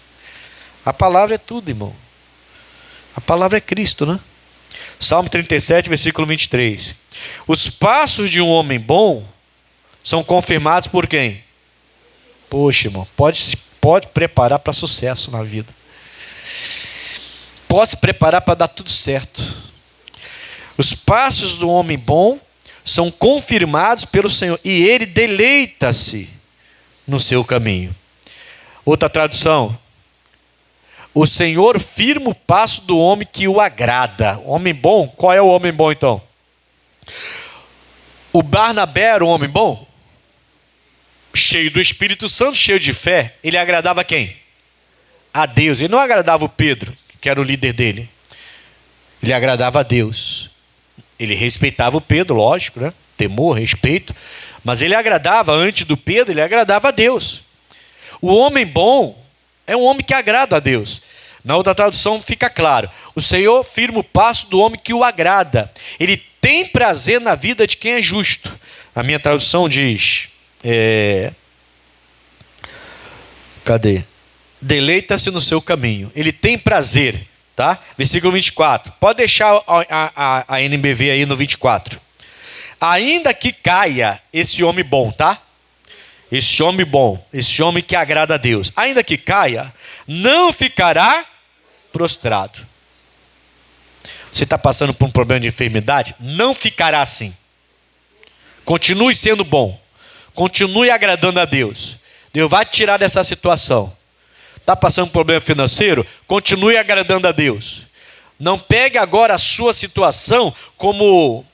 A palavra é tudo, irmão. A palavra é Cristo, né? Salmo 37, versículo 23. Os passos de um homem bom são confirmados por quem? Poxa, irmão, pode preparar para sucesso na vida. Pode se preparar para dar tudo certo. Os passos do homem bom são confirmados pelo Senhor e ele deleita-se no seu caminho. Outra tradução: o Senhor firma o passo do homem que o agrada. Homem bom, qual é o homem bom então? O Barnabé era um homem bom? Cheio do Espírito Santo, cheio de fé. Ele agradava quem? a Deus. Ele não agradava o Pedro, que era o líder dele. Ele agradava a Deus. Ele respeitava o Pedro, lógico, né? Temor, respeito. Mas ele agradava, antes do Pedro, ele agradava a Deus. O homem bom é um homem que agrada a Deus. Na outra tradução fica claro: o Senhor firma o passo do homem que o agrada. Ele tem prazer na vida de quem é justo. A minha tradução diz... Cadê? Deleita-se no seu caminho. Ele tem prazer, tá? Versículo 24. Pode deixar a NBV aí no 24. Ainda que caia esse homem bom, tá? Esse homem bom, esse homem que agrada a Deus. Ainda que caia, não ficará prostrado. Você está passando por um problema de enfermidade? Não ficará assim. Continue sendo bom. Continue agradando a Deus. Deus vai te tirar dessa situação. Está passando por um problema financeiro? Continue agradando a Deus. Não pegue agora a sua situação como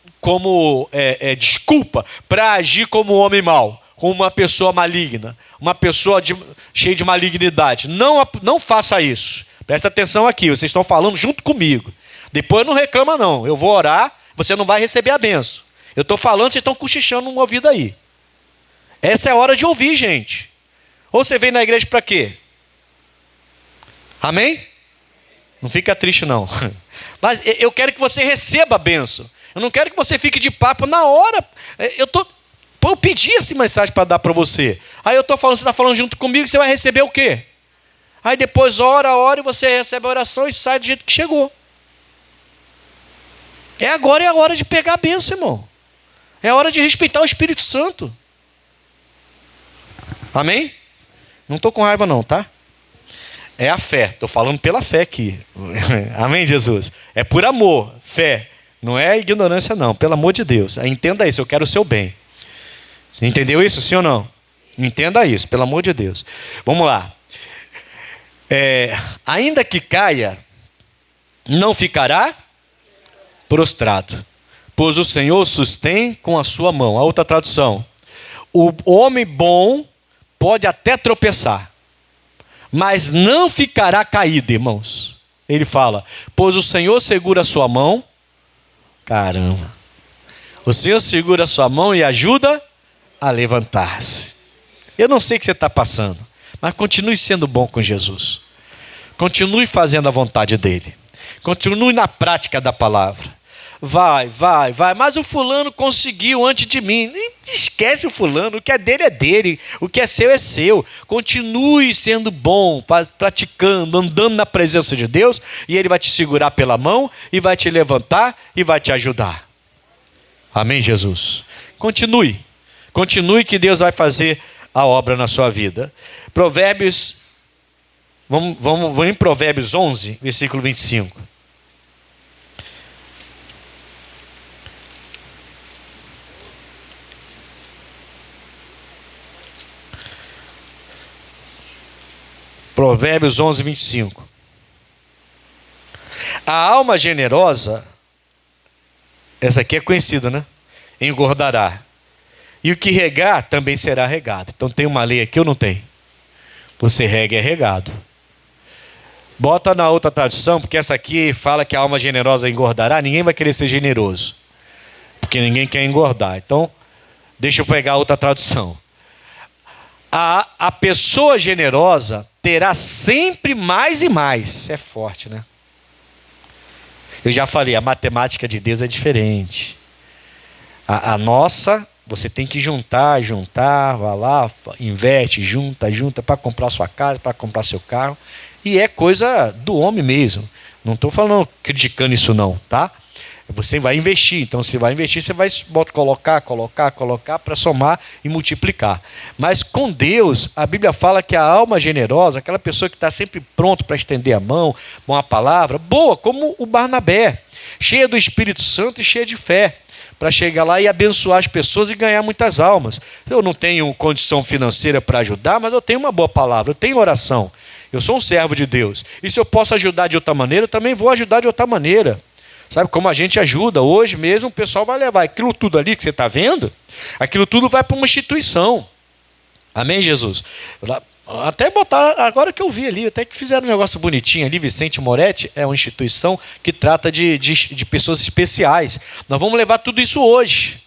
desculpa para agir como um homem mau, como uma pessoa maligna, uma pessoa cheia de malignidade. Não faça isso. Presta atenção aqui, vocês estão falando junto comigo. Depois não reclama não, eu vou orar, você não vai receber a benção. Eu estou falando, vocês estão cochichando no ouvido aí. Essa é a hora de ouvir, gente. Ou você vem na igreja para quê? Amém? Não fica triste não. Mas eu quero que você receba a benção. Eu não quero que você fique de papo na hora. Eu pedi essa mensagem para dar para você. Aí eu estou falando, você está falando junto comigo, você vai receber o quê? Aí depois ora e você recebe a oração e sai do jeito que chegou. Agora é a hora de pegar a bênção, irmão. É a hora de respeitar o Espírito Santo. Amém? Não estou com raiva não, tá? É a fé. Estou falando pela fé aqui. Amém, Jesus? É por amor, fé. Não é ignorância não, pelo amor de Deus. Entenda isso, eu quero o seu bem. Entendeu isso, sim ou não? Entenda isso, pelo amor de Deus. Vamos lá. Ainda que caia, não ficará prostrado, pois o Senhor sustém com a sua mão. A outra tradução: o homem bom pode até tropeçar, mas não ficará caído, irmãos. Ele fala, pois o Senhor segura a sua mão. Caramba. O Senhor segura a sua mão e ajuda a levantar-se. Eu não sei o que você está passando, mas continue sendo bom com Jesus. Continue fazendo a vontade dele. Continue na prática da palavra. Vai. Mas o fulano conseguiu antes de mim. Esquece o fulano. O que é dele. O que é seu. Continue sendo bom, praticando, andando na presença de Deus. E ele vai te segurar pela mão e vai te levantar e vai te ajudar. Amém, Jesus? Continue que Deus vai fazer a obra na sua vida. Provérbios, vamos em Provérbios 11, versículo 25. Provérbios 11, 25. A alma generosa, essa aqui é conhecida, né? Engordará. E o que regar também será regado. Então tem uma lei aqui ou não tem? Você rega é regado. Bota na outra tradução, porque essa aqui fala que a alma generosa engordará. Ninguém vai querer ser generoso, porque ninguém quer engordar. Então, deixa eu pegar a outra tradução. A pessoa generosa terá sempre mais e mais. Isso é forte, né? Eu já falei, a matemática de Deus é diferente. A nossa, você tem que juntar, vai lá, investe, junta para comprar sua casa, para comprar seu carro. E é coisa do homem mesmo. Não estou falando, criticando isso não, tá? Você vai investir, então você vai investir, você vai colocar para somar e multiplicar. Mas com Deus, a Bíblia fala que a alma generosa, aquela pessoa que está sempre pronto para estender a mão, uma palavra, boa, como o Barnabé, cheia do Espírito Santo e cheia de fé, para chegar lá e abençoar as pessoas e ganhar muitas almas. Eu não tenho condição financeira para ajudar, mas eu tenho uma boa palavra, eu tenho oração, eu sou um servo de Deus. E se eu posso ajudar de outra maneira, eu também vou ajudar de outra maneira. Sabe como a gente ajuda? Hoje mesmo o pessoal vai levar aquilo tudo ali que você está vendo, aquilo tudo vai para uma instituição. Amém, Jesus? Até botar, agora que eu vi ali, até que fizeram um negócio bonitinho ali. Vicente Moretti é uma instituição que trata de pessoas especiais. Nós vamos levar tudo isso hoje.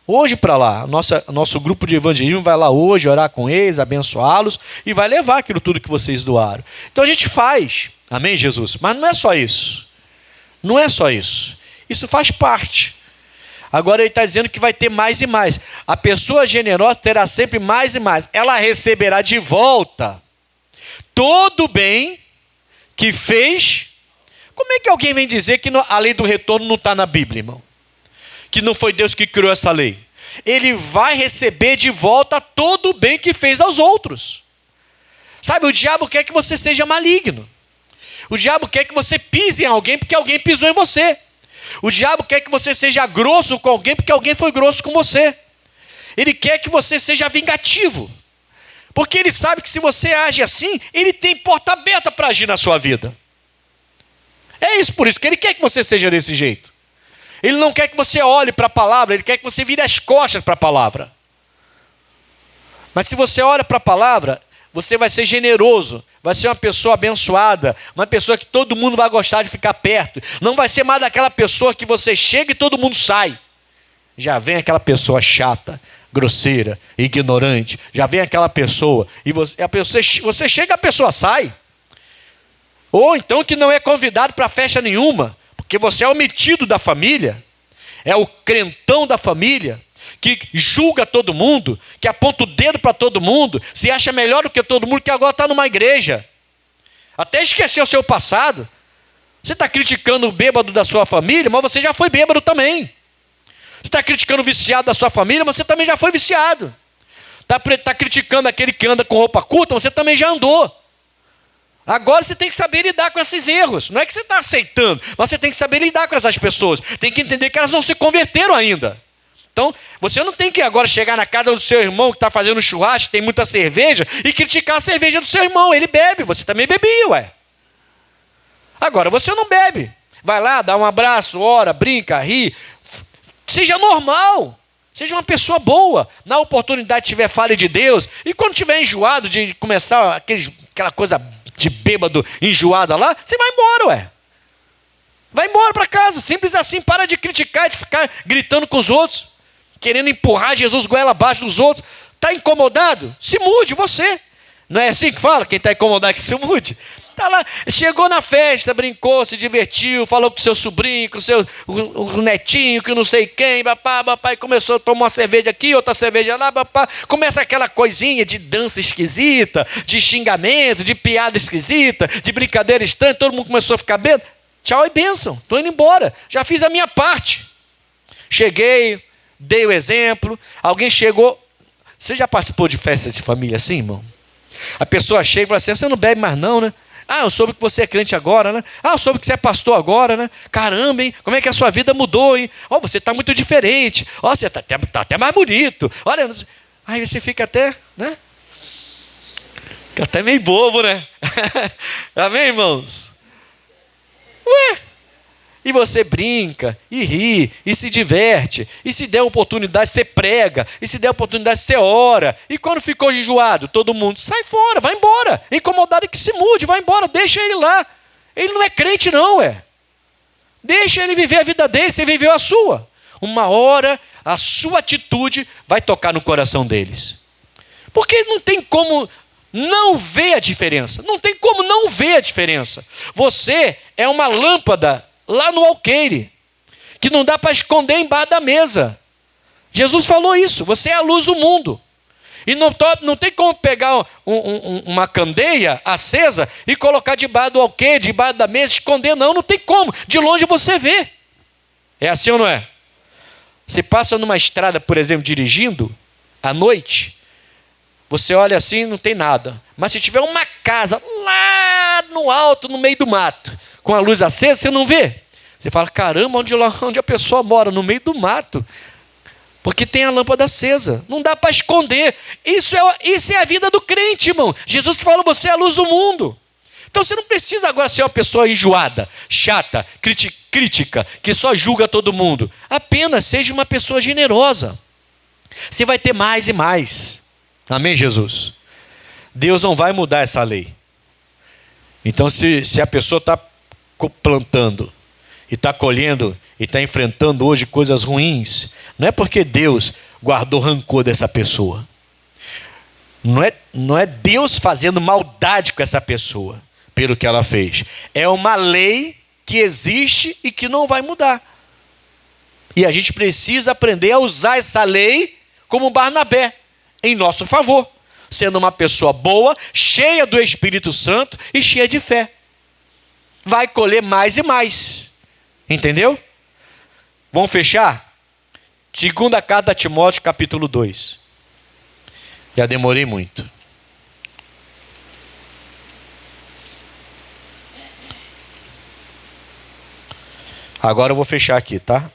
Hoje para lá. Nosso grupo de evangelismo vai lá hoje orar com eles, abençoá-los e vai levar aquilo tudo que vocês doaram. Então a gente faz. Amém, Jesus? Mas não é só isso. Não é só isso. Isso faz parte. Agora ele está dizendo que vai ter mais e mais. A pessoa generosa terá sempre mais e mais. Ela receberá de volta todo o bem que fez. Como é que alguém vem dizer que a lei do retorno não está na Bíblia, irmão? Que não foi Deus que criou essa lei. Ele vai receber de volta todo o bem que fez aos outros. Sabe, o diabo quer que você seja maligno. O diabo quer que você pise em alguém porque alguém pisou em você. O diabo quer que você seja grosso com alguém porque alguém foi grosso com você. Ele quer que você seja vingativo. Porque ele sabe que se você age assim, ele tem porta aberta para agir na sua vida. É isso, por isso que ele quer que você seja desse jeito. Ele não quer que você olhe para a palavra, ele quer que você vire as costas para a palavra. Mas se você olha para a palavra, você vai ser generoso, vai ser uma pessoa abençoada, uma pessoa que todo mundo vai gostar de ficar perto. Não vai ser mais daquela pessoa que você chega e todo mundo sai. Já vem aquela pessoa chata, grosseira, ignorante. Já vem aquela pessoa e você chega e a pessoa sai. Ou então que não é convidado para festa nenhuma, porque você é o metido da família, é o crentão da família, que julga todo mundo, que aponta o dedo para todo mundo, se acha melhor do que todo mundo, que agora está numa igreja. Até esqueceu o seu passado. Você está criticando o bêbado da sua família, mas você já foi bêbado também. Você está criticando o viciado da sua família, mas você também já foi viciado. Está criticando aquele que anda com roupa curta, mas você também já andou. Agora você tem que saber lidar com esses erros. Não é que você está aceitando, mas você tem que saber lidar com essas pessoas. Tem que entender que elas não se converteram ainda. Então, você não tem que agora chegar na casa do seu irmão que está fazendo churrasco, tem muita cerveja, e criticar a cerveja do seu irmão. Ele bebe, você também bebia, ué. Agora, você não bebe. Vai lá, dá um abraço, ora, brinca, ri. Seja normal. Seja uma pessoa boa. Na oportunidade tiver falha de Deus. E quando tiver enjoado de começar aquela coisa de bêbado enjoada lá, você vai embora, ué. Vai embora para casa. Simples assim. Para de criticar, de ficar gritando com os outros. Querendo empurrar Jesus goela abaixo dos outros. Está incomodado? Se mude, você. Não é assim que fala? Quem está incomodado que se mude. Está lá, chegou na festa, brincou, se divertiu, falou com seu sobrinho, com o netinho, que não sei quem, papai, começou a tomar uma cerveja aqui, outra cerveja lá, papá. Começa aquela coisinha de dança esquisita, de xingamento, de piada esquisita, de brincadeira estranha, todo mundo começou a ficar bêbado. Tchau e bênção, estou indo embora, já fiz a minha parte. Cheguei, dei o exemplo, alguém chegou. Você já participou de festas de família assim, irmão? A pessoa chega e fala assim, você não bebe mais não, né? Ah, eu soube que você é crente agora, né? Ah, eu soube que você é pastor agora, né? Caramba, hein? Como é que a sua vida mudou, hein? Ó, você está muito diferente. Ó, você está até mais bonito. Olha, aí você fica até, né? Fica até meio bobo, né? Amém, irmãos? Ué? E você brinca, e ri, e se diverte, e se der oportunidade, você prega, e se der oportunidade, você ora. E quando ficou enjoado, todo mundo sai fora, vai embora. Incomodado que se mude, vai embora, deixa ele lá. Ele não é crente não, Deixa ele viver a vida dele, você viveu a sua. Uma hora, a sua atitude vai tocar no coração deles. Porque não tem como não ver a diferença. Não tem como não ver a diferença. Você é uma lâmpada lá no alqueire, que não dá para esconder embaixo da mesa. Jesus falou isso, você é a luz do mundo. E não tem como pegar uma candeia acesa e colocar debaixo do alqueire, debaixo da mesa, esconder, não tem como. De longe você vê. É assim ou não é? Você passa numa estrada, por exemplo, dirigindo, à noite, você olha assim, não tem nada. Mas se tiver uma casa lá no alto, no meio do mato, com a luz acesa, você não vê. Você fala, caramba, onde a pessoa mora? No meio do mato. Porque tem a lâmpada acesa. Não dá para esconder. Isso é a vida do crente, irmão. Jesus falou, você é a luz do mundo. Então você não precisa agora ser uma pessoa enjoada, chata, crítica, que só julga todo mundo. Apenas seja uma pessoa generosa. Você vai ter mais e mais. Amém, Jesus? Deus não vai mudar essa lei. Então, se a pessoa está plantando e está colhendo e está enfrentando hoje coisas ruins, não é porque Deus guardou rancor dessa pessoa. Não é Deus fazendo maldade com essa pessoa pelo que ela fez. É uma lei que existe e que não vai mudar. E a gente precisa aprender a usar essa lei como Barnabé, em nosso favor, sendo uma pessoa boa, cheia do Espírito Santo e cheia de fé. Vai colher mais e mais. Entendeu? Vamos fechar? Segunda carta a Timóteo, capítulo 2. Já demorei muito. Agora eu vou fechar aqui, tá?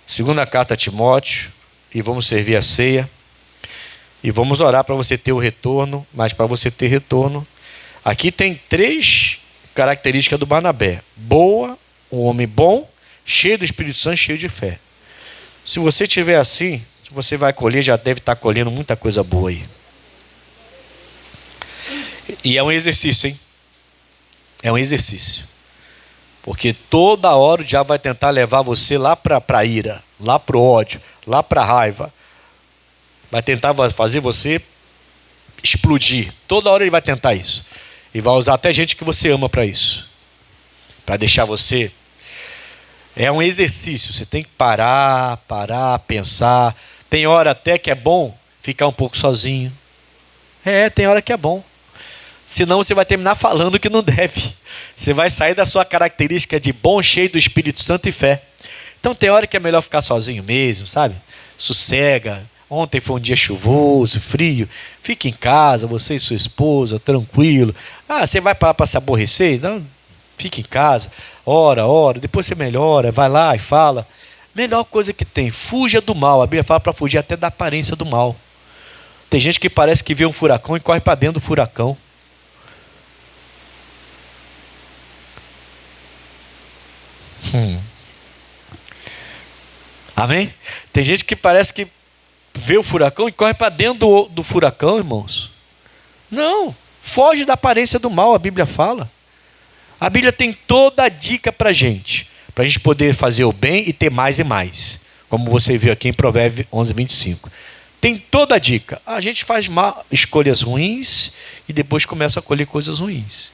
Segunda carta a Timóteo, e vamos servir a ceia. E vamos orar para você ter o retorno, mas para você ter retorno, aqui tem 3 características do Barnabé. Boa, um homem bom, cheio do Espírito Santo, cheio de fé. Se você tiver assim, você vai colher, já deve estar colhendo muita coisa boa aí. E é um exercício, hein? É um exercício. Porque toda hora o diabo vai tentar levar você lá para a ira, lá para o ódio, lá para a raiva. Vai tentar fazer você explodir. Toda hora ele vai tentar isso. E vai usar até gente que você ama para isso. Para deixar você... É um exercício. Você tem que parar, pensar. Tem hora até que é bom ficar um pouco sozinho. Tem hora que é bom. Senão você vai terminar falando que não deve. Você vai sair da sua característica de bom, cheio do Espírito Santo e fé. Então tem hora que é melhor ficar sozinho mesmo, sabe? Sossega. Ontem foi um dia chuvoso, frio. Fique em casa, você e sua esposa, tranquilo. Você vai para se aborrecer? Não, fique em casa. Ora, depois você melhora, vai lá e fala. Melhor coisa que tem, fuja do mal. A Bíblia fala para fugir até da aparência do mal. Tem gente que parece que vê um furacão e corre para dentro do furacão. Amém? Tem gente que parece que vê o furacão e corre para dentro do furacão, irmãos. Não, foge da aparência do mal, a Bíblia fala. A Bíblia tem toda a dica para a gente poder fazer o bem e ter mais e mais. Como você viu aqui em Provérbios 11:25. Tem toda a dica. A gente faz escolhas ruins e depois começa a colher coisas ruins.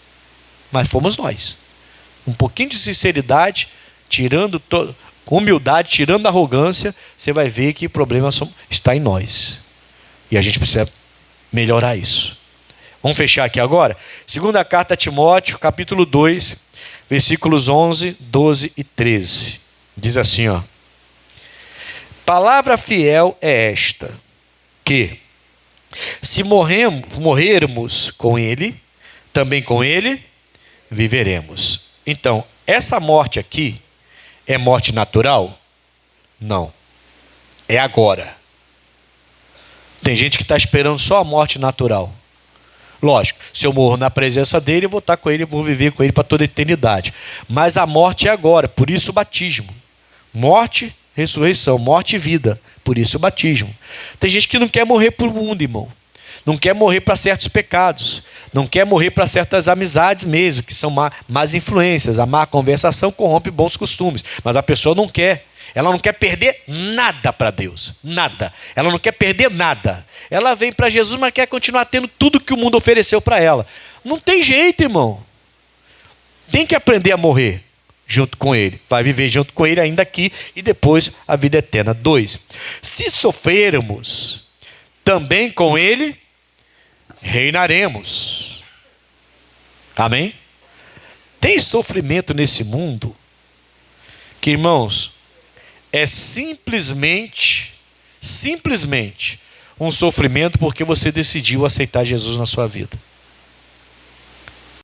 Mas fomos nós. Um pouquinho de sinceridade, com humildade, tirando a arrogância, você vai ver que o problema está em nós. E a gente precisa melhorar isso. Vamos fechar aqui agora? Segunda carta a Timóteo, capítulo 2, versículos 11, 12 e 13. Diz assim, ó. Palavra fiel é esta, que se morrermos com ele, também com ele viveremos. Então, essa morte aqui é morte natural? Não. É agora. Tem gente que está esperando só a morte natural. Lógico, se eu morro na presença dele, eu vou estar com ele, vou viver com ele para toda a eternidade. Mas a morte é agora, por isso o batismo. Morte, ressurreição, morte e vida, por isso o batismo. Tem gente que não quer morrer para o mundo, irmão. Não quer morrer para certos pecados. Não quer morrer para certas amizades mesmo, que são más influências. A má conversação corrompe bons costumes. Mas a pessoa não quer. Ela não quer perder nada para Deus. Nada. Ela não quer perder nada. Ela vem para Jesus, mas quer continuar tendo tudo que o mundo ofereceu para ela. Não tem jeito, irmão. Tem que aprender a morrer junto com ele. Vai viver junto com ele ainda aqui e depois a vida eterna. 2. Se sofrermos, também com ele reinaremos. Amém? Tem sofrimento nesse mundo que, irmãos, é simplesmente um sofrimento porque você decidiu aceitar Jesus na sua vida.